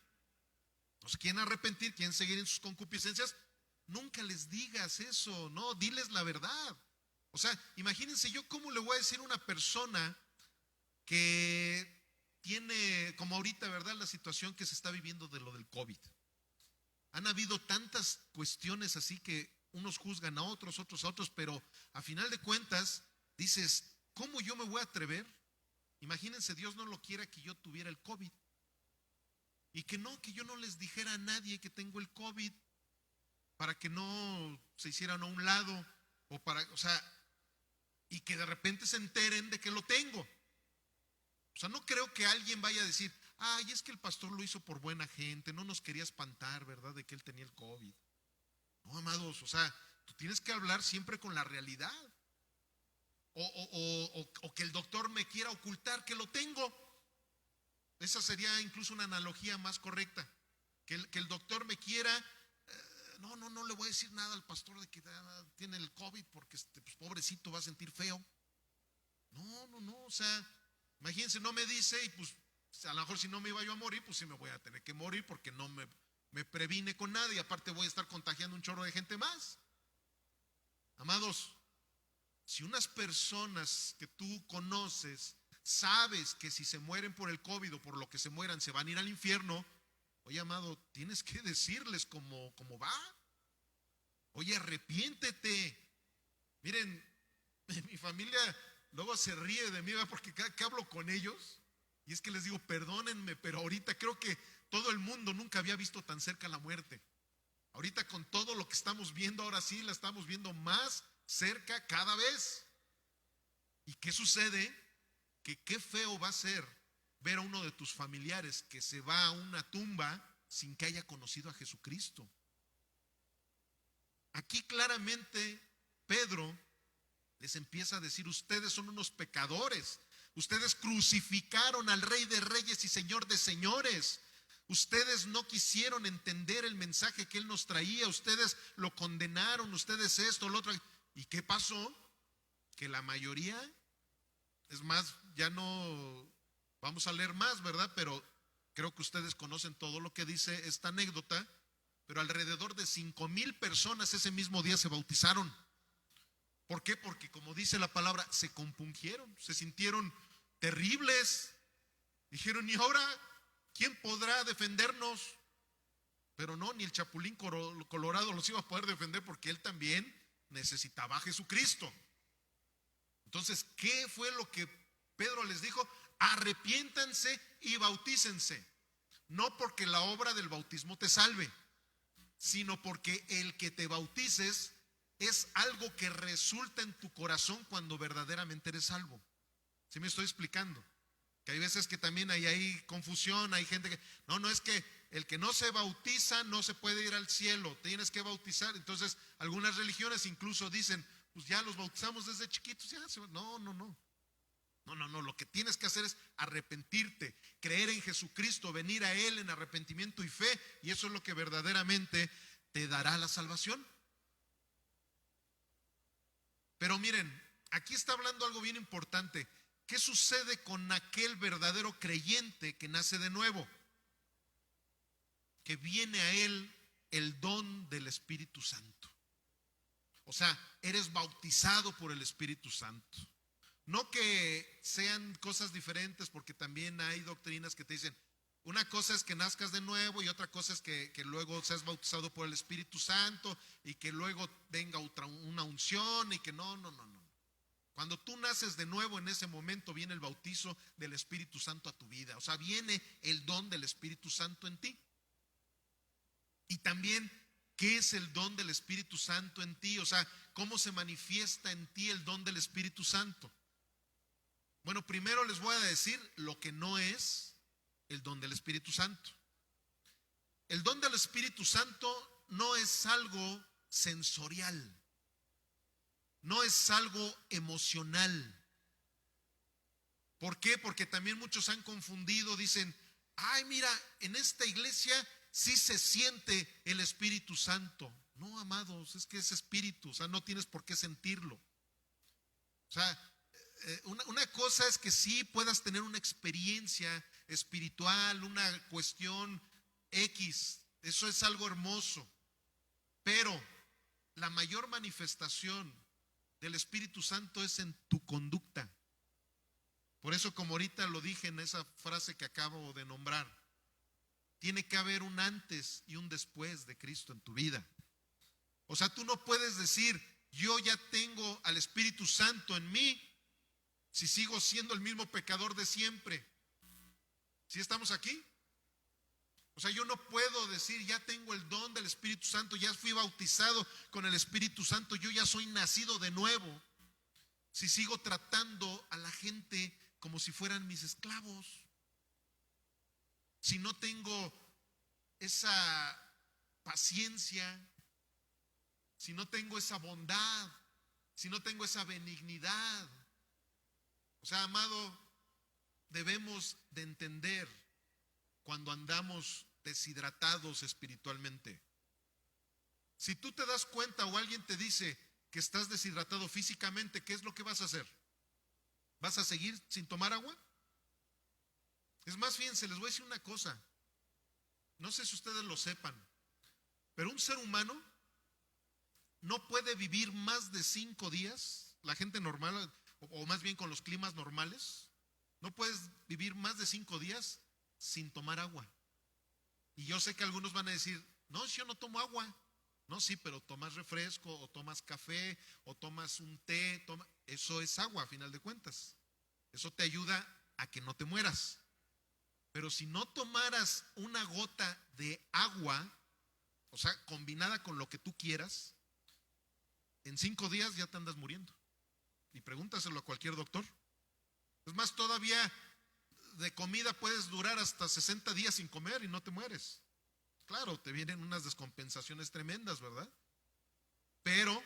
No se quieren arrepentir, quieren seguir en sus concupiscencias. Nunca les digas eso, no, diles la verdad. O sea, imagínense yo cómo le voy a decir a una persona que tiene, como ahorita, ¿verdad?, la situación que se está viviendo de lo del COVID. Han habido tantas cuestiones así que unos juzgan a otros, otros a otros, pero a final de cuentas dices, ¿cómo yo me voy a atrever? Imagínense, Dios no lo quiera que yo tuviera el COVID. Y que yo no les dijera a nadie que tengo el COVID para que no se hicieran a un lado y que de repente se enteren de que lo tengo. O sea, no creo que alguien vaya a decir, ay, es que el pastor lo hizo por buena gente, no nos quería espantar, ¿verdad?, de que él tenía el COVID. No, amados, o sea, tú tienes que hablar siempre con la realidad. O que el doctor me quiera ocultar que lo tengo. Esa sería incluso una analogía más correcta. Que el doctor me quiera, no le voy a decir nada al pastor de que tiene el COVID porque pues, pobrecito va a sentir feo. No, o sea, imagínense, no me dice y pues a lo mejor si no me iba yo a morir, pues sí me voy a tener que morir porque no me previne con nada y aparte voy a estar contagiando un chorro de gente más. Amados, si unas personas que tú conoces, sabes que si se mueren por el COVID o por lo que se mueran se van a ir al infierno, oye, amado, tienes que decirles cómo va. Oye, arrepiéntete. Miren, mi familia luego se ríe de mí porque cada que hablo con ellos, y es que les digo, perdónenme, pero ahorita creo que todo el mundo nunca había visto tan cerca la muerte. Ahorita con todo lo que estamos viendo, ahora sí la estamos viendo más cerca cada vez. ¿Y qué sucede? Que qué feo va a ser ver a uno de tus familiares que se va a una tumba sin que haya conocido a Jesucristo. Aquí claramente Pedro les empieza a decir, ustedes son unos pecadores, ustedes crucificaron al Rey de Reyes y Señor de Señores, ustedes no quisieron entender el mensaje que Él nos traía, ustedes lo condenaron, ustedes esto, lo otro. ¿Y qué pasó? Que la mayoría, es más, ya no vamos a leer más, ¿verdad? Pero creo que ustedes conocen todo lo que dice esta anécdota, pero alrededor de 5,000 personas ese mismo día se bautizaron. ¿Por qué? Porque como dice la palabra, se compungieron, se sintieron terribles. Dijeron, ¿y ahora quién podrá defendernos? Pero no, ni el Chapulín Colorado los iba a poder defender porque él también necesitaba a Jesucristo. Entonces, ¿qué fue lo que Pedro les dijo? Arrepiéntanse y bautícense. No porque la obra del bautismo te salve, sino porque el que te bautices es algo que resulta en tu corazón cuando verdaderamente eres salvo. ¿Sí me estoy explicando? Que hay veces que también hay confusión, hay gente que, no es que el que no se bautiza no se puede ir al cielo, tienes que bautizar. Entonces, algunas religiones incluso dicen, pues ya los bautizamos desde chiquitos, ya no, lo que tienes que hacer es arrepentirte, creer en Jesucristo, venir a Él en arrepentimiento y fe, y eso es lo que verdaderamente te dará la salvación. Pero miren, aquí está hablando algo bien importante. ¿Qué sucede con aquel verdadero creyente que nace de nuevo? Que viene a él el don del Espíritu Santo. O sea, eres bautizado por el Espíritu Santo. No que sean cosas diferentes, porque también hay doctrinas que te dicen, una cosa es que nazcas de nuevo y otra cosa es que luego seas bautizado por el Espíritu Santo y que luego venga una unción y que no. Cuando tú naces de nuevo, en ese momento viene el bautizo del Espíritu Santo a tu vida. O sea, viene el don del Espíritu Santo en ti. Y también, ¿qué es el don del Espíritu Santo en ti? O sea, ¿cómo se manifiesta en ti el don del Espíritu Santo? Bueno, primero les voy a decir lo que no es el don del Espíritu Santo. El don del Espíritu Santo no es algo sensorial, no es algo emocional. ¿Por qué? Porque también muchos han confundido, dicen, ay, mira, en esta iglesia sí se siente el Espíritu Santo. No, amados, es que es espíritu, o sea, no tienes por qué sentirlo. O sea, una cosa es que sí puedas tener una experiencia espiritual, una cuestión X, eso es algo hermoso, pero la mayor manifestación del Espíritu Santo es en tu conducta. Por eso, como ahorita lo dije en esa frase que acabo de nombrar, tiene que haber un antes y un después de Cristo en tu vida. O sea, tú no puedes decir, yo ya tengo al Espíritu Santo en mí, si sigo siendo el mismo pecador de siempre. ¿Sí estamos aquí? O sea, yo no puedo decir, ya tengo el don del Espíritu Santo, ya fui bautizado con el Espíritu Santo, yo ya soy nacido de nuevo, si sigo tratando a la gente como si fueran mis esclavos. Si no tengo esa paciencia, si no tengo esa bondad, si no tengo esa benignidad. O sea, amado, debemos de entender cuando andamos deshidratados espiritualmente. Si tú te das cuenta o alguien te dice que estás deshidratado físicamente, ¿qué es lo que vas a hacer? ¿Vas a seguir sin tomar agua? Es más, fíjense, les voy a decir una cosa. No sé si ustedes lo sepan, pero un ser humano no puede vivir más de 5 días, la gente normal, o más bien con los climas normales, no puedes vivir más de 5 días sin tomar agua. Y yo sé que algunos van a decir, no, yo no tomo agua. No, sí, pero tomas refresco, o tomas café, o tomas un té, eso es agua a final de cuentas. Eso te ayuda a que no te mueras. Pero si no tomaras una gota de agua, o sea, combinada con lo que tú quieras, en 5 días ya te andas muriendo. Y pregúntaselo a cualquier doctor. Es más, todavía de comida puedes durar hasta 60 días sin comer y no te mueres. Claro, te vienen unas descompensaciones tremendas, ¿verdad? Pero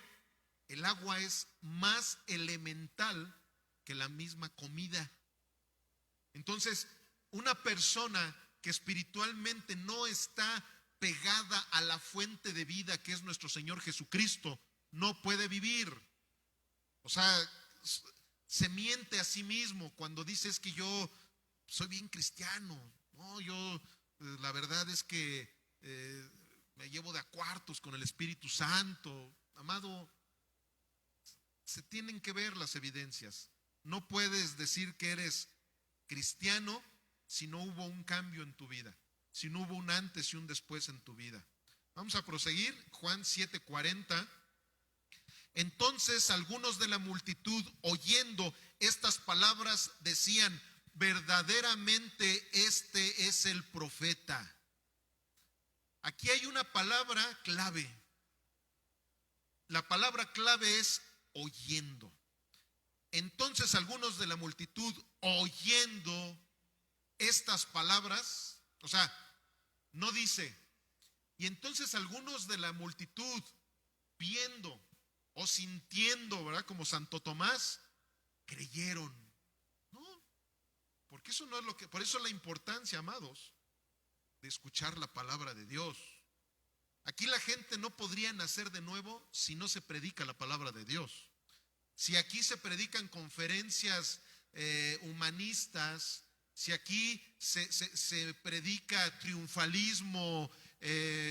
el agua es más elemental que la misma comida. Entonces, una persona que espiritualmente no está pegada a la fuente de vida que es nuestro Señor Jesucristo, no puede vivir. O sea, se miente a sí mismo cuando dice es que yo soy bien cristiano. No, yo la verdad es que me llevo de a cuartos con el Espíritu Santo. Amado, se tienen que ver las evidencias. No puedes decir que eres cristiano si no hubo un cambio en tu vida, si no hubo un antes y un después en tu vida. Vamos a proseguir, Juan 7:40. Entonces algunos de la multitud, oyendo estas palabras, decían, verdaderamente este es el profeta. Aquí hay una palabra clave. La palabra clave es oyendo. Entonces algunos de la multitud, oyendo estas palabras, o sea, no dice, y entonces algunos de la multitud, viendo o sintiendo, ¿verdad? Como Santo Tomás, creyeron. No, porque eso no es lo que, por eso la importancia, amados, de escuchar la palabra de Dios. Aquí la gente no podría nacer de nuevo si no se predica la palabra de Dios. Si aquí se predican conferencias humanistas, si aquí se predica triunfalismo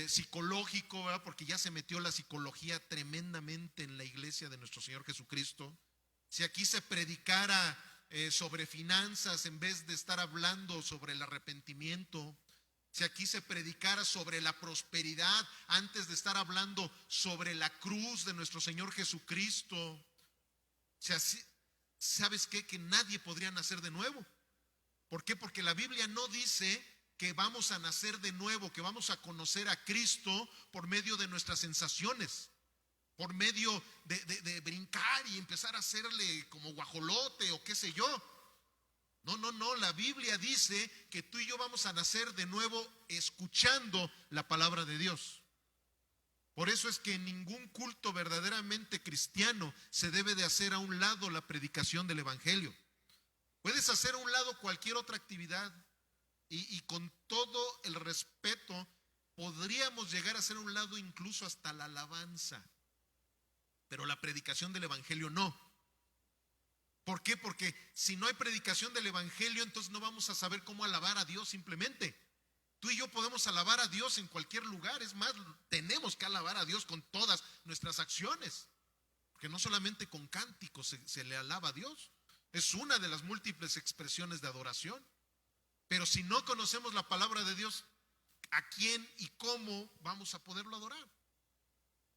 psicológico, ¿verdad? Porque ya se metió la psicología tremendamente en la iglesia de nuestro Señor Jesucristo. Si aquí se predicara sobre finanzas en vez de estar hablando sobre el arrepentimiento, si aquí se predicara sobre la prosperidad antes de estar hablando sobre la cruz de nuestro Señor Jesucristo, si así, ¿sabes qué? Que nadie podría nacer de nuevo. ¿Por qué? Porque la Biblia no dice que vamos a nacer de nuevo, que vamos a conocer a Cristo por medio de nuestras sensaciones, por medio de brincar y empezar a hacerle como guajolote o qué sé yo. No, la Biblia dice que tú y yo vamos a nacer de nuevo escuchando la palabra de Dios. Por eso es que en ningún culto verdaderamente cristiano se debe de hacer a un lado la predicación del evangelio. Puedes hacer a un lado cualquier otra actividad y con todo el respeto podríamos llegar a hacer a un lado incluso hasta la alabanza, pero la predicación del evangelio no. ¿Por qué? Porque si no hay predicación del evangelio, entonces no vamos a saber cómo alabar a Dios simplemente. Tú y yo podemos alabar a Dios en cualquier lugar. Es más, tenemos que alabar a Dios con todas nuestras acciones, porque no solamente con cánticos se le alaba a Dios. Es una de las múltiples expresiones de adoración. Pero si no conocemos la palabra de Dios, ¿a quién y cómo vamos a poderlo adorar?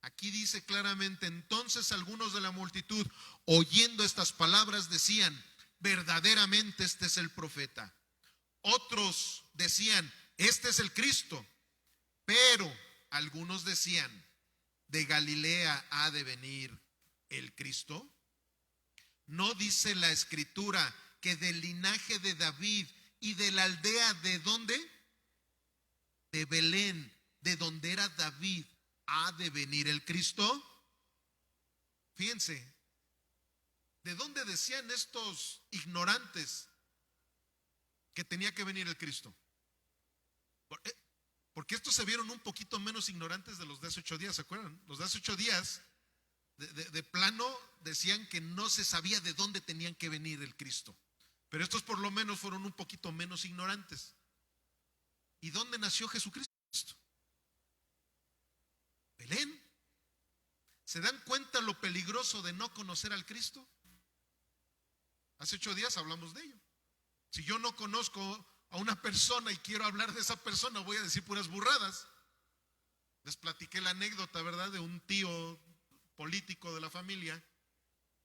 Aquí dice claramente: entonces algunos de la multitud, oyendo estas palabras, decían: verdaderamente este es el profeta. Otros decían: este es el Cristo. Pero algunos decían: ¿de Galilea ha de venir el Cristo? ¿No dice la Escritura que del linaje de David y de la aldea de dónde? De Belén, de donde era David, ha de venir el Cristo? Fíjense, ¿de dónde decían estos ignorantes que tenía que venir el Cristo? Porque estos se vieron un poquito menos ignorantes de los de hace 8 días, ¿se acuerdan? Los de hace 8 días de plano decían que no se sabía de dónde tenían que venir el Cristo. Pero estos por lo menos fueron un poquito menos ignorantes. ¿Y dónde nació Jesucristo? Belén. ¿Se dan cuenta lo peligroso de no conocer al Cristo? Hace 8 días hablamos de ello. Si yo no conozco a una persona y quiero hablar de esa persona, voy a decir puras burradas. Les platiqué la anécdota, ¿verdad?, de un tío político de la familia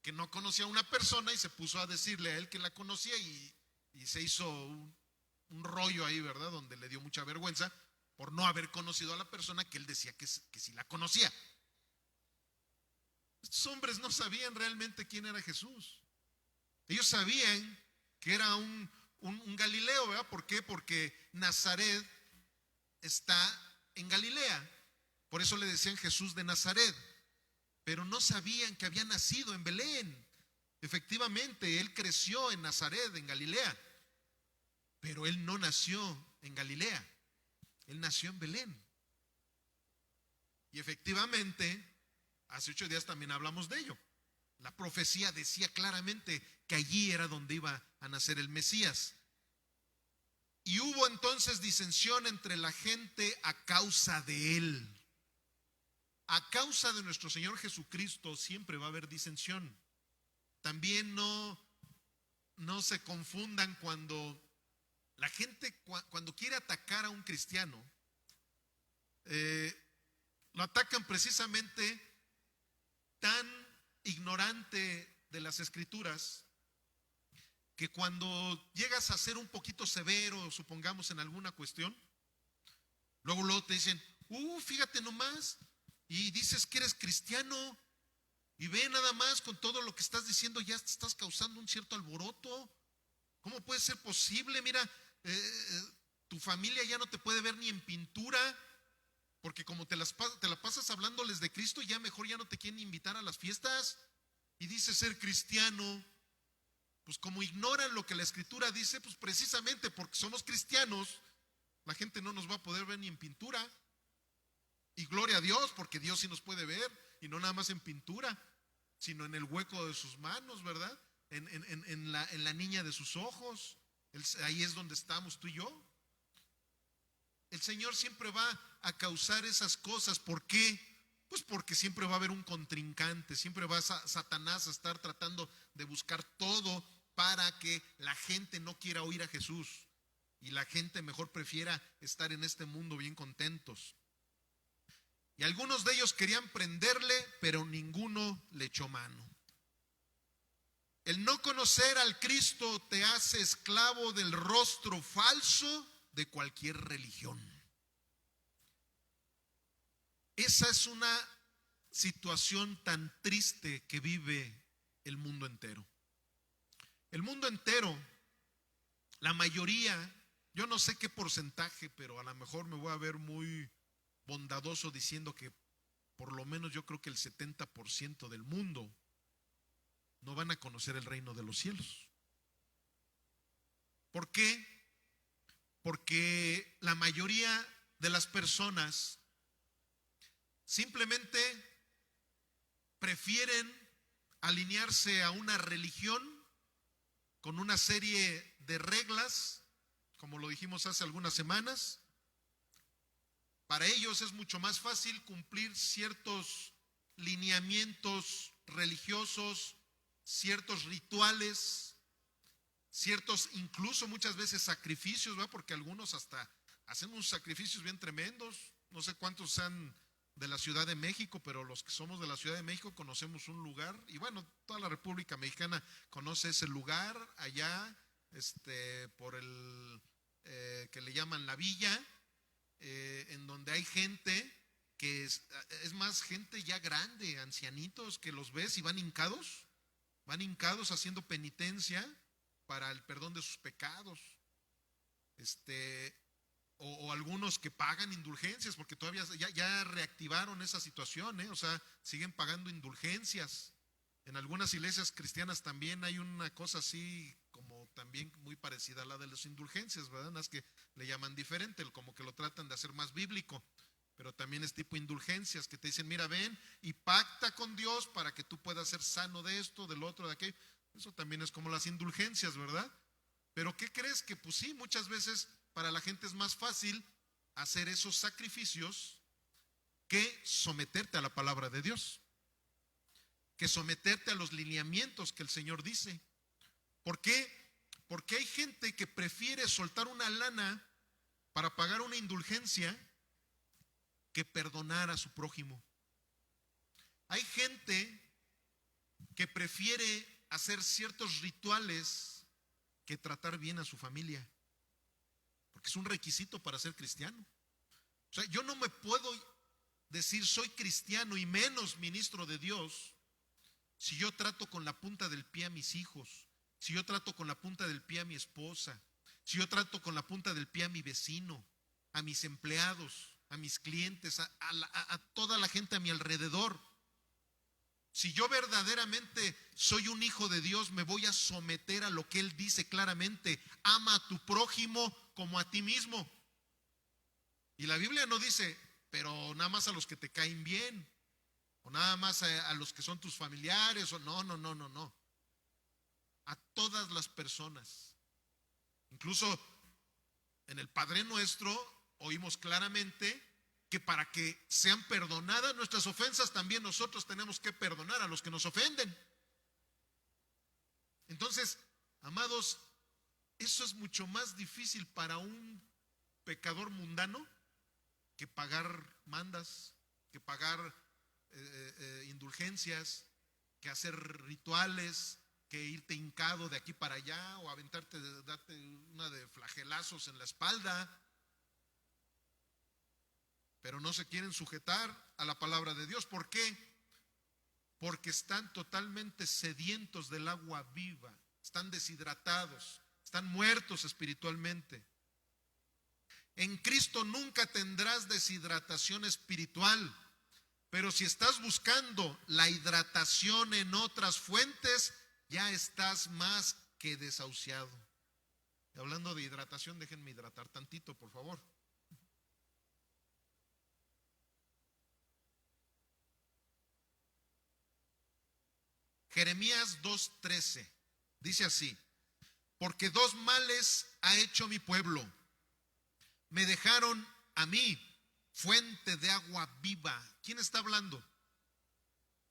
que no conocía a una persona y se puso a decirle a él que la conocía y se hizo un rollo ahí, ¿verdad?, donde le dio mucha vergüenza por no haber conocido a la persona que él decía que sí la conocía. Estos hombres no sabían realmente quién era Jesús. Ellos sabían que era un Galileo, ¿verdad? ¿Por qué? Porque Nazaret está en Galilea. Por eso le decían Jesús de Nazaret. Pero no sabían que había nacido en Belén. Efectivamente, él creció en Nazaret, en Galilea. Pero él no nació en Galilea. Él nació en Belén. Y efectivamente, hace 8 días también hablamos de ello. La profecía decía claramente que allí era donde iba a nacer el Mesías. Y hubo entonces disensión entre la gente a causa de él. A causa de nuestro Señor Jesucristo siempre va a haber disensión. También no se confundan cuando la gente, cuando quiere atacar a un cristiano, lo atacan precisamente tan ignorante de las Escrituras que cuando llegas a ser un poquito severo, supongamos en alguna cuestión, luego te dicen: fíjate nomás, y dices que eres cristiano, y ve nada más con todo lo que estás diciendo, ya te estás causando un cierto alboroto. ¿Cómo puede ser posible? Mira, tu familia ya no te puede ver ni en pintura, porque como te la pasas hablándoles de Cristo, ya mejor ya no te quieren invitar a las fiestas. Y dices ser cristiano. Pues como ignoran lo que la Escritura dice, pues precisamente porque somos cristianos, la gente no nos va a poder ver ni en pintura. Y gloria a Dios, porque Dios sí nos puede ver, y no nada más en pintura, sino en el hueco de sus manos, ¿verdad? En la niña de sus ojos. Ahí es donde estamos tú y yo. El Señor siempre va a causar esas cosas. ¿Por qué? Pues porque siempre va a haber un contrincante, siempre va Satanás a estar tratando de buscar todo para que la gente no quiera oír a Jesús y la gente mejor prefiera estar en este mundo bien contentos. Y algunos de ellos querían prenderle, pero ninguno le echó mano. El no conocer al Cristo te hace esclavo del rostro falso de cualquier religión. Esa es una situación tan triste que vive el mundo entero. El mundo entero, la mayoría, yo no sé qué porcentaje, pero a lo mejor me voy a ver muy bondadoso diciendo que por lo menos yo creo que el 70% del mundo no van a conocer el reino de los cielos. ¿Por qué? Porque la mayoría de las personas simplemente prefieren alinearse a una religión con una serie de reglas, como lo dijimos hace algunas semanas. Para ellos es mucho más fácil cumplir ciertos lineamientos religiosos, ciertos rituales, ciertos incluso muchas veces sacrificios, ¿verdad? Porque algunos hasta hacen unos sacrificios bien tremendos. No sé cuántos sean de la Ciudad de México, pero los que somos de la Ciudad de México conocemos un lugar, y bueno, toda la República Mexicana conoce ese lugar allá, por el que le llaman la Villa, en donde hay gente que es más gente ya grande, ancianitos, que los ves y van hincados haciendo penitencia para el perdón de sus pecados. O algunos que pagan indulgencias, porque todavía ya reactivaron esa situación, o sea, siguen pagando indulgencias. En algunas iglesias cristianas también hay una cosa así, como también muy parecida a la de las indulgencias, ¿verdad? Las que le llaman diferente, como que lo tratan de hacer más bíblico, pero también es tipo indulgencias, que te dicen, mira, ven y pacta con Dios para que tú puedas ser sano de esto, del otro, de aquello. Eso también es como las indulgencias, ¿verdad? Pero ¿qué crees? Que pues sí, muchas veces para la gente es más fácil hacer esos sacrificios que someterte a la palabra de Dios, que someterte a los lineamientos que el Señor dice. ¿Por qué? Porque hay gente que prefiere soltar una lana para pagar una indulgencia que perdonar a su prójimo. Hay gente que prefiere hacer ciertos rituales que tratar bien a su familia, porque es un requisito para ser cristiano. O sea, yo no me puedo decir soy cristiano y menos ministro de Dios si yo trato con la punta del pie a mis hijos, si yo trato con la punta del pie a mi esposa, si yo trato con la punta del pie a mi vecino, a mis empleados, a mis clientes, a toda la gente a mi alrededor. Si yo verdaderamente soy un hijo de Dios, me voy a someter a lo que Él dice claramente: ama a tu prójimo como a ti mismo. Y la Biblia no dice, pero nada más a los que te caen bien, o nada más a los que son tus familiares, o no. A todas las personas. Incluso en el Padre Nuestro oímos claramente que para que sean perdonadas nuestras ofensas, también nosotros tenemos que perdonar a los que nos ofenden. Entonces, amados, eso es mucho más difícil para un pecador mundano que pagar mandas, que pagar indulgencias, que hacer rituales, que irte hincado de aquí para allá, o aventarte, darte una de flagelazos en la espalda. Pero no se quieren sujetar a la palabra de Dios. ¿Por qué? Porque están totalmente sedientos del agua viva, están deshidratados, están muertos espiritualmente. En Cristo nunca tendrás deshidratación espiritual, pero si estás buscando la hidratación en otras fuentes, ya estás más que desahuciado. Y hablando de hidratación, déjenme hidratar tantito, por favor. Jeremías 2:13 dice así: porque dos males ha hecho mi pueblo. Me dejaron a mí fuente de agua viva. ¿Quién está hablando?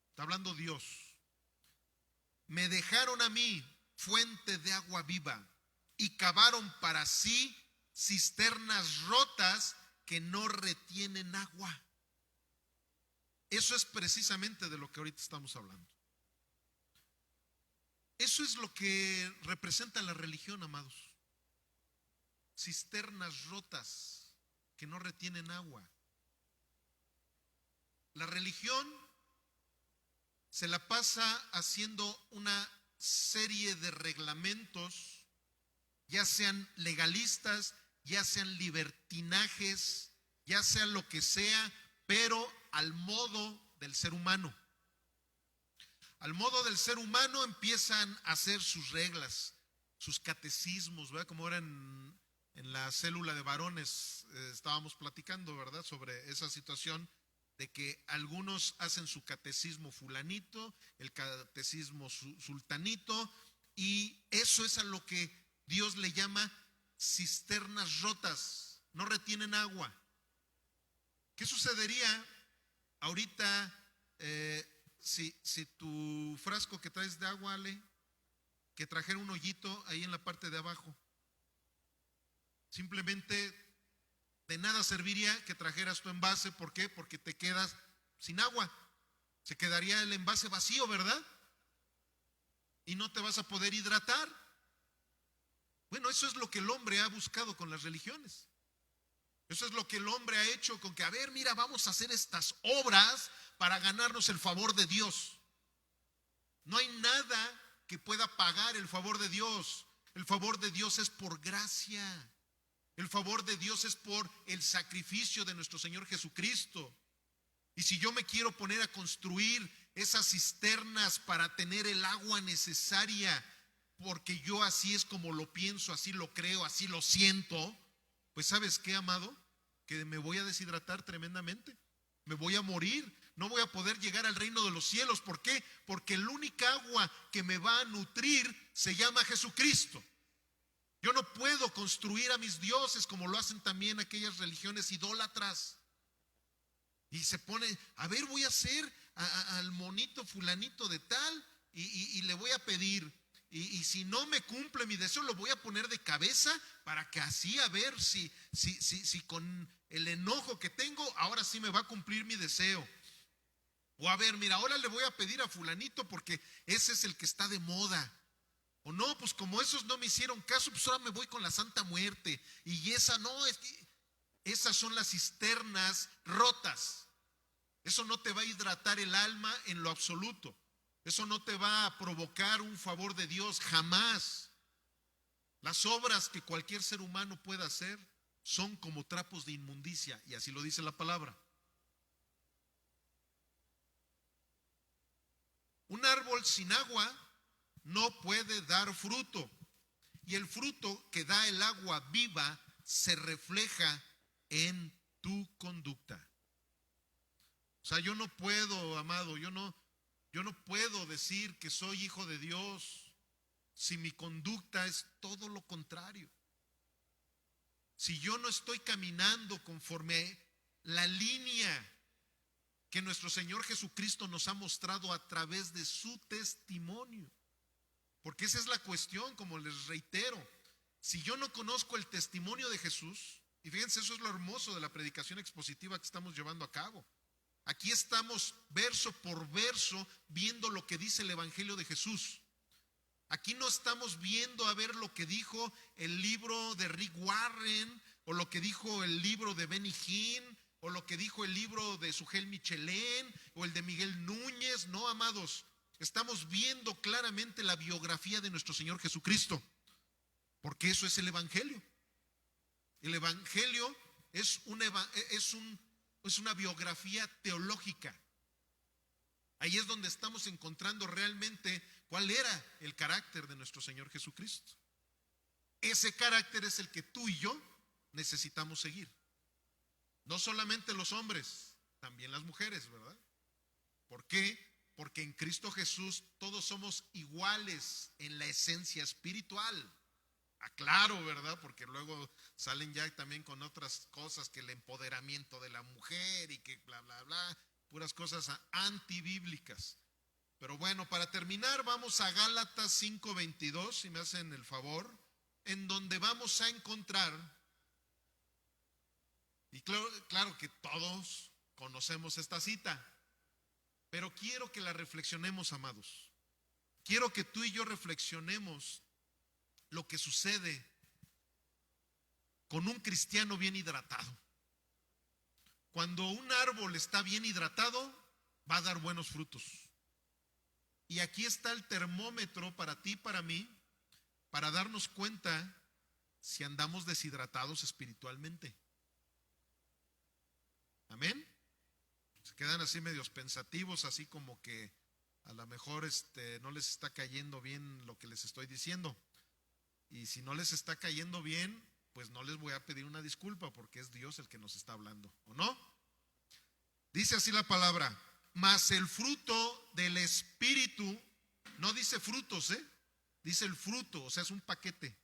Está hablando Dios. Me dejaron a mí fuente de agua viva y cavaron para sí cisternas rotas que no retienen agua. Eso es precisamente de lo que ahorita estamos hablando. Eso es lo que representa la religión, amados. Cisternas rotas que no retienen agua. La religión se la pasa haciendo una serie de reglamentos, ya sean legalistas, ya sean libertinajes, ya sea lo que sea, pero al modo del ser humano. Al modo del ser humano empiezan a hacer sus reglas. sus catecismos, ¿verdad? Como ahora en la célula de varones estábamos platicando, ¿verdad? Sobre esa situación de que algunos hacen su catecismo fulanito, el catecismo sultanito, y eso es a lo que Dios le llama cisternas rotas, no retienen agua. ¿Qué sucedería ahorita si tu frasco que traes de agua, Ale, que trajera un hoyito ahí en la parte de abajo? Simplemente de nada serviría que trajeras tu envase. ¿Por qué? Porque te quedas sin agua. Se quedaría el envase vacío, ¿verdad? Y no te vas a poder hidratar. Bueno, eso es lo que el hombre ha buscado con las religiones. Eso es lo que el hombre ha hecho con que, a ver, mira, vamos a hacer estas obras para ganarnos el favor de Dios. No hay nada que pueda pagar el favor de Dios. El favor de Dios es por gracia. El favor de Dios es por el sacrificio de nuestro Señor Jesucristo. Y si yo me quiero poner a construir esas cisternas para tener el agua necesaria, porque yo así es como lo pienso, así lo creo, así lo siento, pues ¿sabes qué, amado? Que me voy a deshidratar tremendamente. Me voy a morir. No voy a poder llegar al reino de los cielos. ¿Por qué? Porque el única agua que me va a nutrir se llama Jesucristo. Yo no puedo construir a mis dioses como lo hacen también aquellas religiones idólatras. Y se pone, a ver, voy a hacer al monito fulanito de tal y le voy a pedir. Y si no me cumple mi deseo, lo voy a poner de cabeza para que así a ver si con el enojo que tengo, ahora sí me va a cumplir mi deseo. O a ver, mira, ahora le voy a pedir a fulanito porque ese es el que está de moda. O no, pues como esos no me hicieron caso, pues ahora me voy con la Santa Muerte. Y esa no, esas son las cisternas rotas. Eso no te va a hidratar el alma en lo absoluto. Eso no te va a provocar un favor de Dios, jamás. Las obras que cualquier ser humano pueda hacer son como trapos de inmundicia, y así lo dice la palabra. Un árbol sin agua no puede dar fruto, y el fruto que da el agua viva se refleja en tu conducta. O sea, yo no puedo, amado, yo no puedo decir que soy hijo de Dios si mi conducta es todo lo contrario. Si yo no estoy caminando conforme la línea que nuestro Señor Jesucristo nos ha mostrado a través de su testimonio. Porque esa es la cuestión, como les reitero. Si yo no conozco el testimonio de Jesús, y fíjense, eso es lo hermoso de la predicación expositiva que estamos llevando a cabo. Aquí estamos verso por verso viendo lo que dice el Evangelio de Jesús. Aquí no estamos viendo a ver lo que dijo el libro de Rick Warren, o lo que dijo el libro de Benny Hinn, o lo que dijo el libro de Sujel Michelén, o el de Miguel Núñez. No, amados, estamos viendo claramente la biografía de nuestro Señor Jesucristo, porque eso es el Evangelio. El Evangelio es una biografía teológica. Ahí es donde estamos encontrando realmente cuál era el carácter de nuestro Señor Jesucristo. Ese carácter es el que tú y yo necesitamos seguir. No solamente los hombres, también las mujeres, ¿verdad? ¿Por qué? Porque en Cristo Jesús todos somos iguales en la esencia espiritual. Aclaro, ¿verdad? Porque luego salen ya también con otras cosas, que el empoderamiento de la mujer y que bla, bla, bla, puras cosas antibíblicas. Pero bueno, para terminar, vamos a Gálatas 5:22, si me hacen el favor, en donde vamos a encontrar, y claro que todos conocemos esta cita, pero quiero que la reflexionemos, amados. Quiero que tú y yo reflexionemos lo que sucede con un cristiano bien hidratado. Cuando un árbol está bien hidratado, va a dar buenos frutos. Y aquí está el termómetro para ti y para mí, para darnos cuenta si andamos deshidratados espiritualmente. Amén. Se quedan así medios pensativos, así como que a lo mejor no les está cayendo bien lo que les estoy diciendo. Y si no les está cayendo bien, pues no les voy a pedir una disculpa, porque es Dios el que nos está hablando, ¿o no? Dice así la palabra: mas el fruto del Espíritu, no dice frutos, dice el fruto, o sea, es un paquete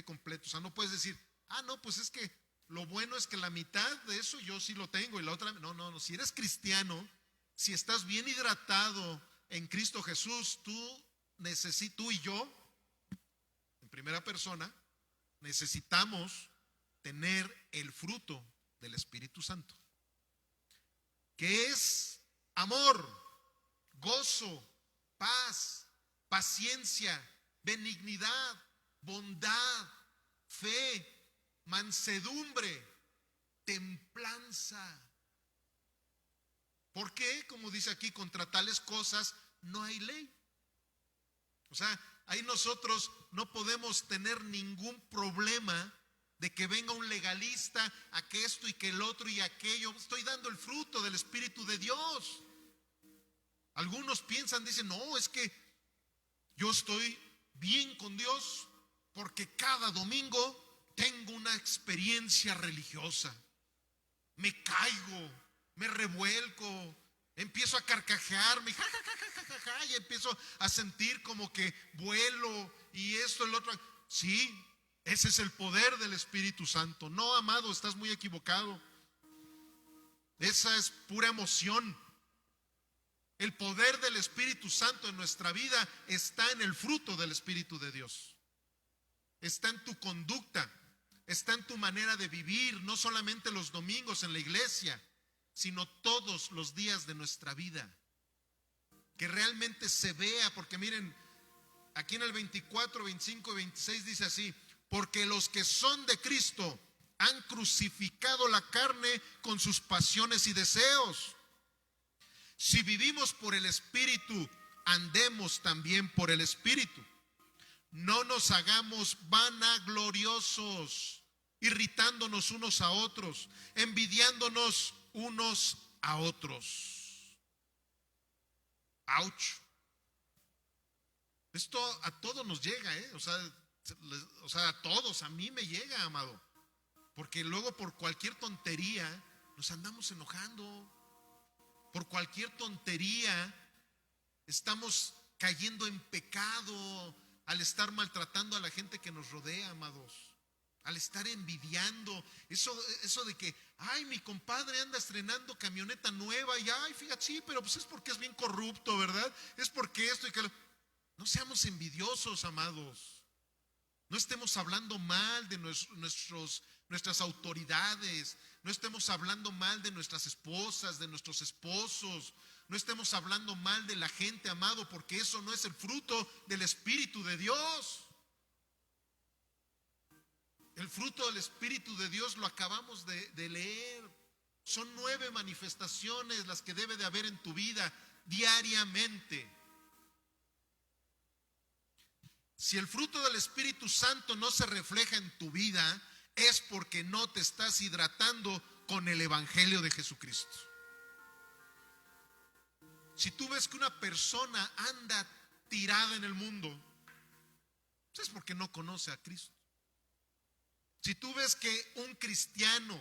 completo. O sea, no puedes decir, no, pues es que lo bueno es que la mitad de eso yo sí lo tengo y la otra, no, si eres cristiano, si estás bien hidratado en Cristo Jesús, tú y yo, en primera persona, necesitamos tener el fruto del Espíritu Santo, que es amor, gozo, paz, paciencia, benignidad, bondad, fe, mansedumbre, templanza. ¿Por qué? Como dice aquí, contra tales cosas no hay ley. O sea, ahí nosotros no podemos tener ningún problema de que venga un legalista a que esto y que el otro y aquello. Estoy dando el fruto del Espíritu de Dios. Algunos piensan, dicen, no, es que yo estoy bien con Dios porque cada domingo tengo una experiencia religiosa. Me caigo, me revuelco, empiezo a carcajearme, y empiezo a sentir como que vuelo y esto, el otro. Sí, ese es el poder del Espíritu Santo. No, amado, estás muy equivocado. Esa es pura emoción. El poder del Espíritu Santo en nuestra vida está en el fruto del Espíritu de Dios. Está en tu conducta, está en tu manera de vivir, no solamente los domingos en la iglesia, sino todos los días de nuestra vida. Que realmente se vea, porque miren, aquí en el 24, 25 y 26 dice así: porque los que son de Cristo han crucificado la carne con sus pasiones y deseos. Si vivimos por el Espíritu, andemos también por el Espíritu. No nos hagamos vanagloriosos, irritándonos unos a otros, envidiándonos unos a otros. ¡Auch! Esto a todos nos llega, o sea, a todos, a mí me llega, amado. Porque luego por cualquier tontería nos andamos enojando. Por cualquier tontería estamos cayendo en pecado al estar maltratando a la gente que nos rodea, amados. Al estar envidiando. Eso de que, ay, mi compadre anda estrenando camioneta nueva y, ay, fíjate, sí, pero pues es porque es bien corrupto, ¿verdad? Es porque esto y que lo... No seamos envidiosos, amados. No estemos hablando mal de nuestras autoridades. No estemos hablando mal de nuestras esposas, de nuestros esposos. No estemos hablando mal de la gente, amado, porque eso no es el fruto del Espíritu de Dios. El fruto del Espíritu de Dios lo acabamos de leer. Son 9 manifestaciones las que debe de haber en tu vida diariamente. Si el fruto del Espíritu Santo no se refleja en tu vida, es porque no te estás hidratando con el Evangelio de Jesucristo. Si tú ves que una persona anda tirada en el mundo, es porque no conoce a Cristo. Si tú ves que un cristiano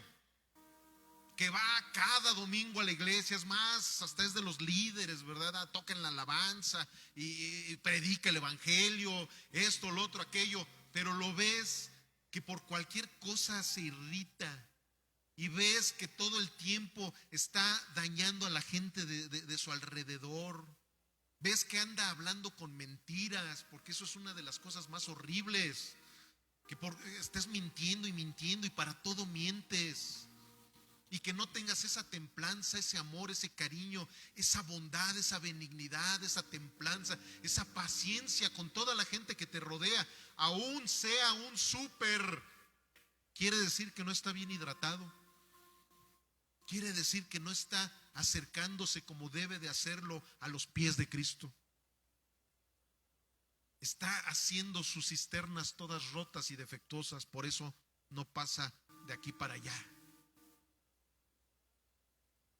que va cada domingo a la iglesia, es más, hasta es de los líderes, ¿verdad? Toca en la alabanza y predica el Evangelio, esto, lo otro, aquello, pero lo ves que por cualquier cosa se irrita y ves que todo el tiempo está dañando a la gente de su alrededor. Ves que anda hablando con mentiras, porque eso es una de las cosas más horribles, que estés mintiendo y para todo mientes. Y que no tengas esa templanza, ese amor, ese cariño, esa bondad, esa benignidad, esa templanza, esa paciencia con toda la gente que te rodea, aún sea un súper, quiere decir que no está bien hidratado. Quiere decir que no está acercándose como debe de hacerlo a los pies de Cristo. Está haciendo sus cisternas todas rotas y defectuosas, por eso no pasa de aquí para allá.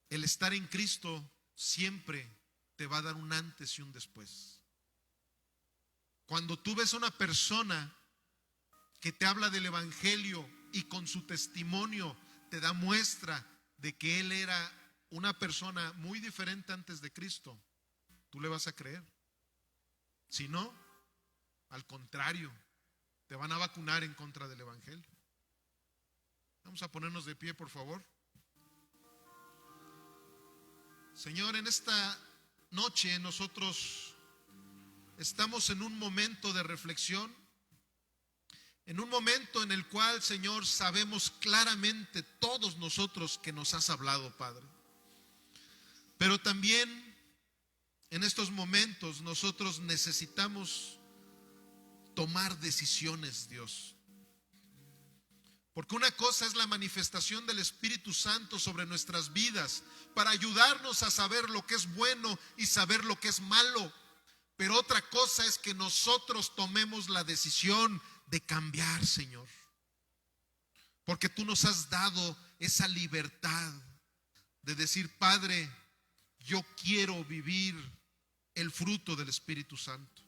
El estar en Cristo siempre te va a dar un antes y un después. Cuando tú ves a una persona que te habla del evangelio y con su testimonio te da muestra de que él era una persona muy diferente antes de Cristo, tú le vas a creer. Si no, al contrario, te van a vacunar en contra del evangelio. Vamos a ponernos de pie, por favor. Señor, en esta noche nosotros estamos en un momento de reflexión, en un momento en el cual, Señor, sabemos claramente todos nosotros que nos has hablado, Padre. Pero también en estos momentos nosotros necesitamos tomar decisiones, Dios. Porque una cosa es la manifestación del Espíritu Santo sobre nuestras vidas para ayudarnos a saber lo que es bueno y saber lo que es malo. Pero otra cosa es que nosotros tomemos la decisión de cambiar, Señor. Porque tú nos has dado esa libertad de decir: Padre, yo quiero vivir el fruto del Espíritu Santo.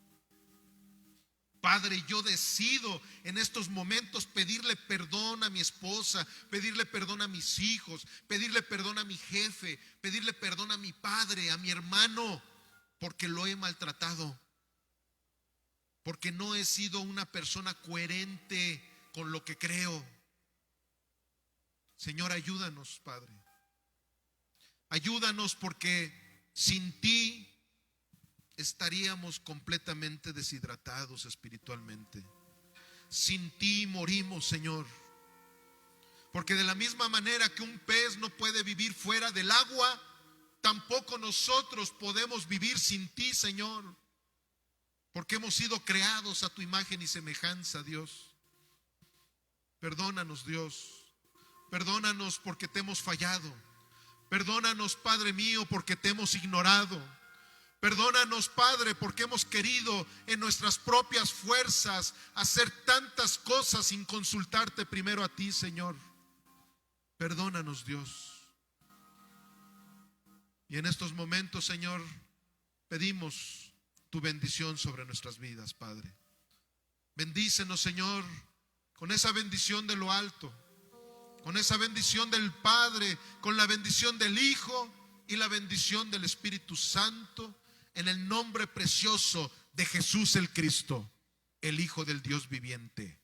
Padre, yo decido en estos momentos pedirle perdón a mi esposa, pedirle perdón a mis hijos, pedirle perdón a mi jefe, pedirle perdón a mi padre, a mi hermano, porque lo he maltratado, porque no he sido una persona coherente con lo que creo. Señor, ayúdanos, Padre. Ayúdanos, porque sin ti estaríamos completamente deshidratados espiritualmente. Sin ti morimos, Señor. Porque de la misma manera que un pez no puede vivir fuera del agua, tampoco nosotros podemos vivir sin ti, Señor. Porque hemos sido creados a tu imagen y semejanza, Dios. Perdónanos, Dios. Perdónanos porque te hemos fallado. Perdónanos, Padre mío, porque te hemos ignorado. Perdónanos, Padre, porque hemos querido en nuestras propias fuerzas hacer tantas cosas sin consultarte primero a ti, Señor. Perdónanos, Dios. Y en estos momentos, Señor, pedimos tu bendición sobre nuestras vidas, Padre. Bendícenos, Señor, con esa bendición de lo alto, con esa bendición del Padre, con la bendición del Hijo y la bendición del Espíritu Santo, en el nombre precioso de Jesús el Cristo, el Hijo del Dios viviente.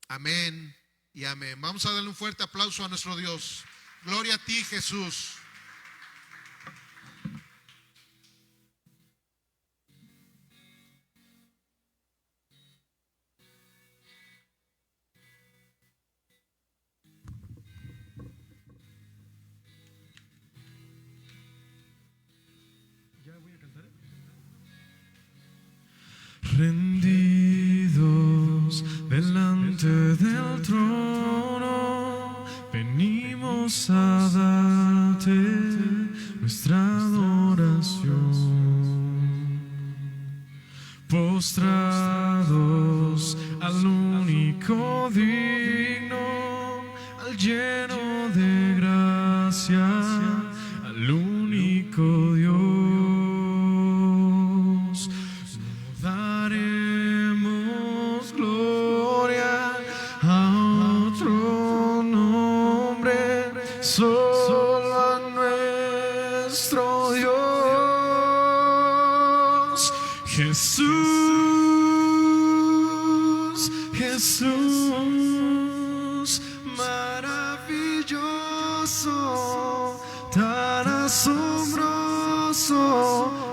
Amén y amén. Vamos a darle un fuerte aplauso a nuestro Dios. Gloria a ti, Jesús. Rendidos delante del trono, venimos a darte nuestra adoración. Postrados al único digno, al lleno de gracia, al único Dios. Daremos gloria a otro nombre, solo a nuestro Dios. Jesús, Jesús, maravilloso, tan asombroso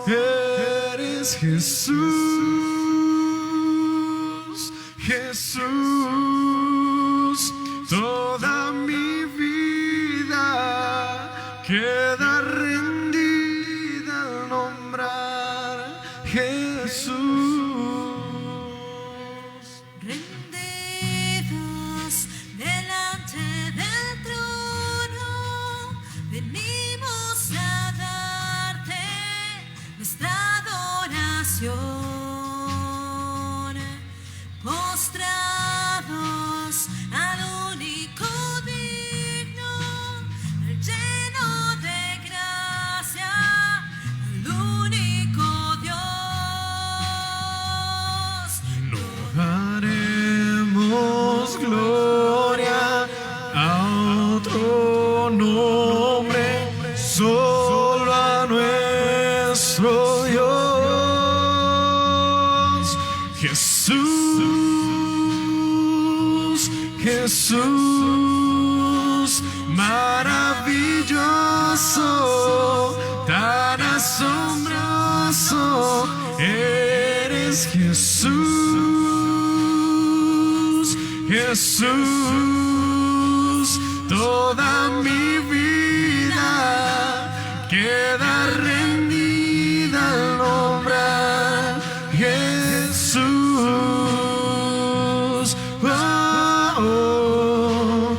eres, Jesús, Jesús. Toda mi vida queda rendida al nombrar Jesús. Rendidos delante del trono, venimos a darte nuestra adoración. Postrados al único digno, al lleno de gracia, al único Dios. No daremos nuestro Dios. Jesús, Jesús, maravilloso, tan asombroso, eres Jesús, Jesús, toda mi vida queda rendida al nombrar Jesús. Oh, oh,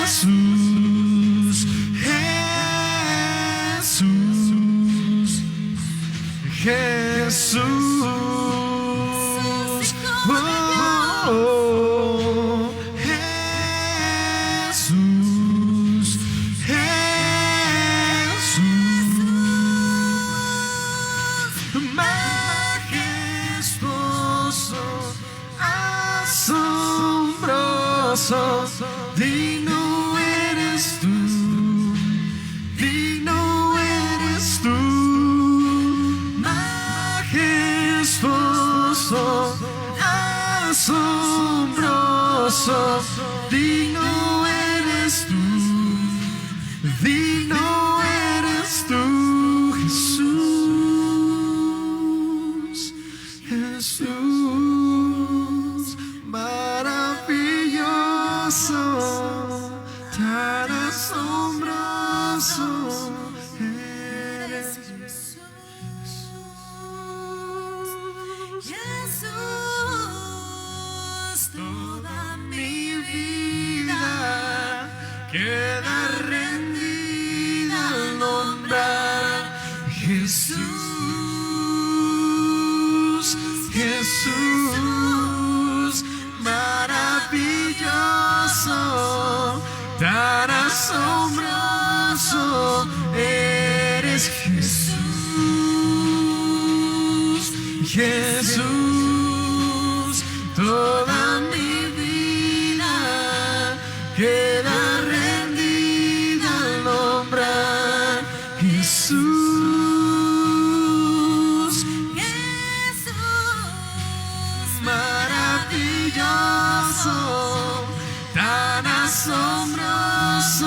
Jesús, Jesús, Jesús. Oh, oh, Jesús, Jesús, majestuoso, asombroso, digno eres tú, digno eres tú, majestuoso, asombroso, digno eres tú, digno eres tú, Jesús, Jesús, maravilloso, tan asombroso eres. Jesús, toda Mi vida queda rendida al nombrar Jesús, Jesús, maravilloso, tan asombroso, eres Jesús, Jesús, toda mi vida queda rendida al nombrar Jesús, Jesús, maravilloso, tan asombroso,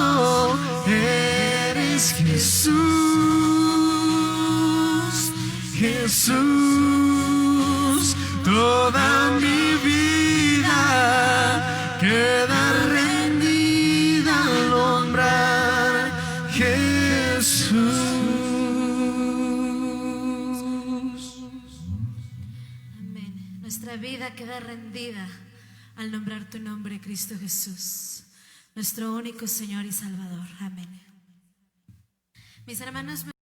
eres Jesús, Jesús, toda mi vida queda rendida al nombrar Jesús. amén. Nuestra vida queda rendida al nombrar tu nombre, Cristo Jesús, nuestro único Señor y Salvador. Amén. Mis hermanos,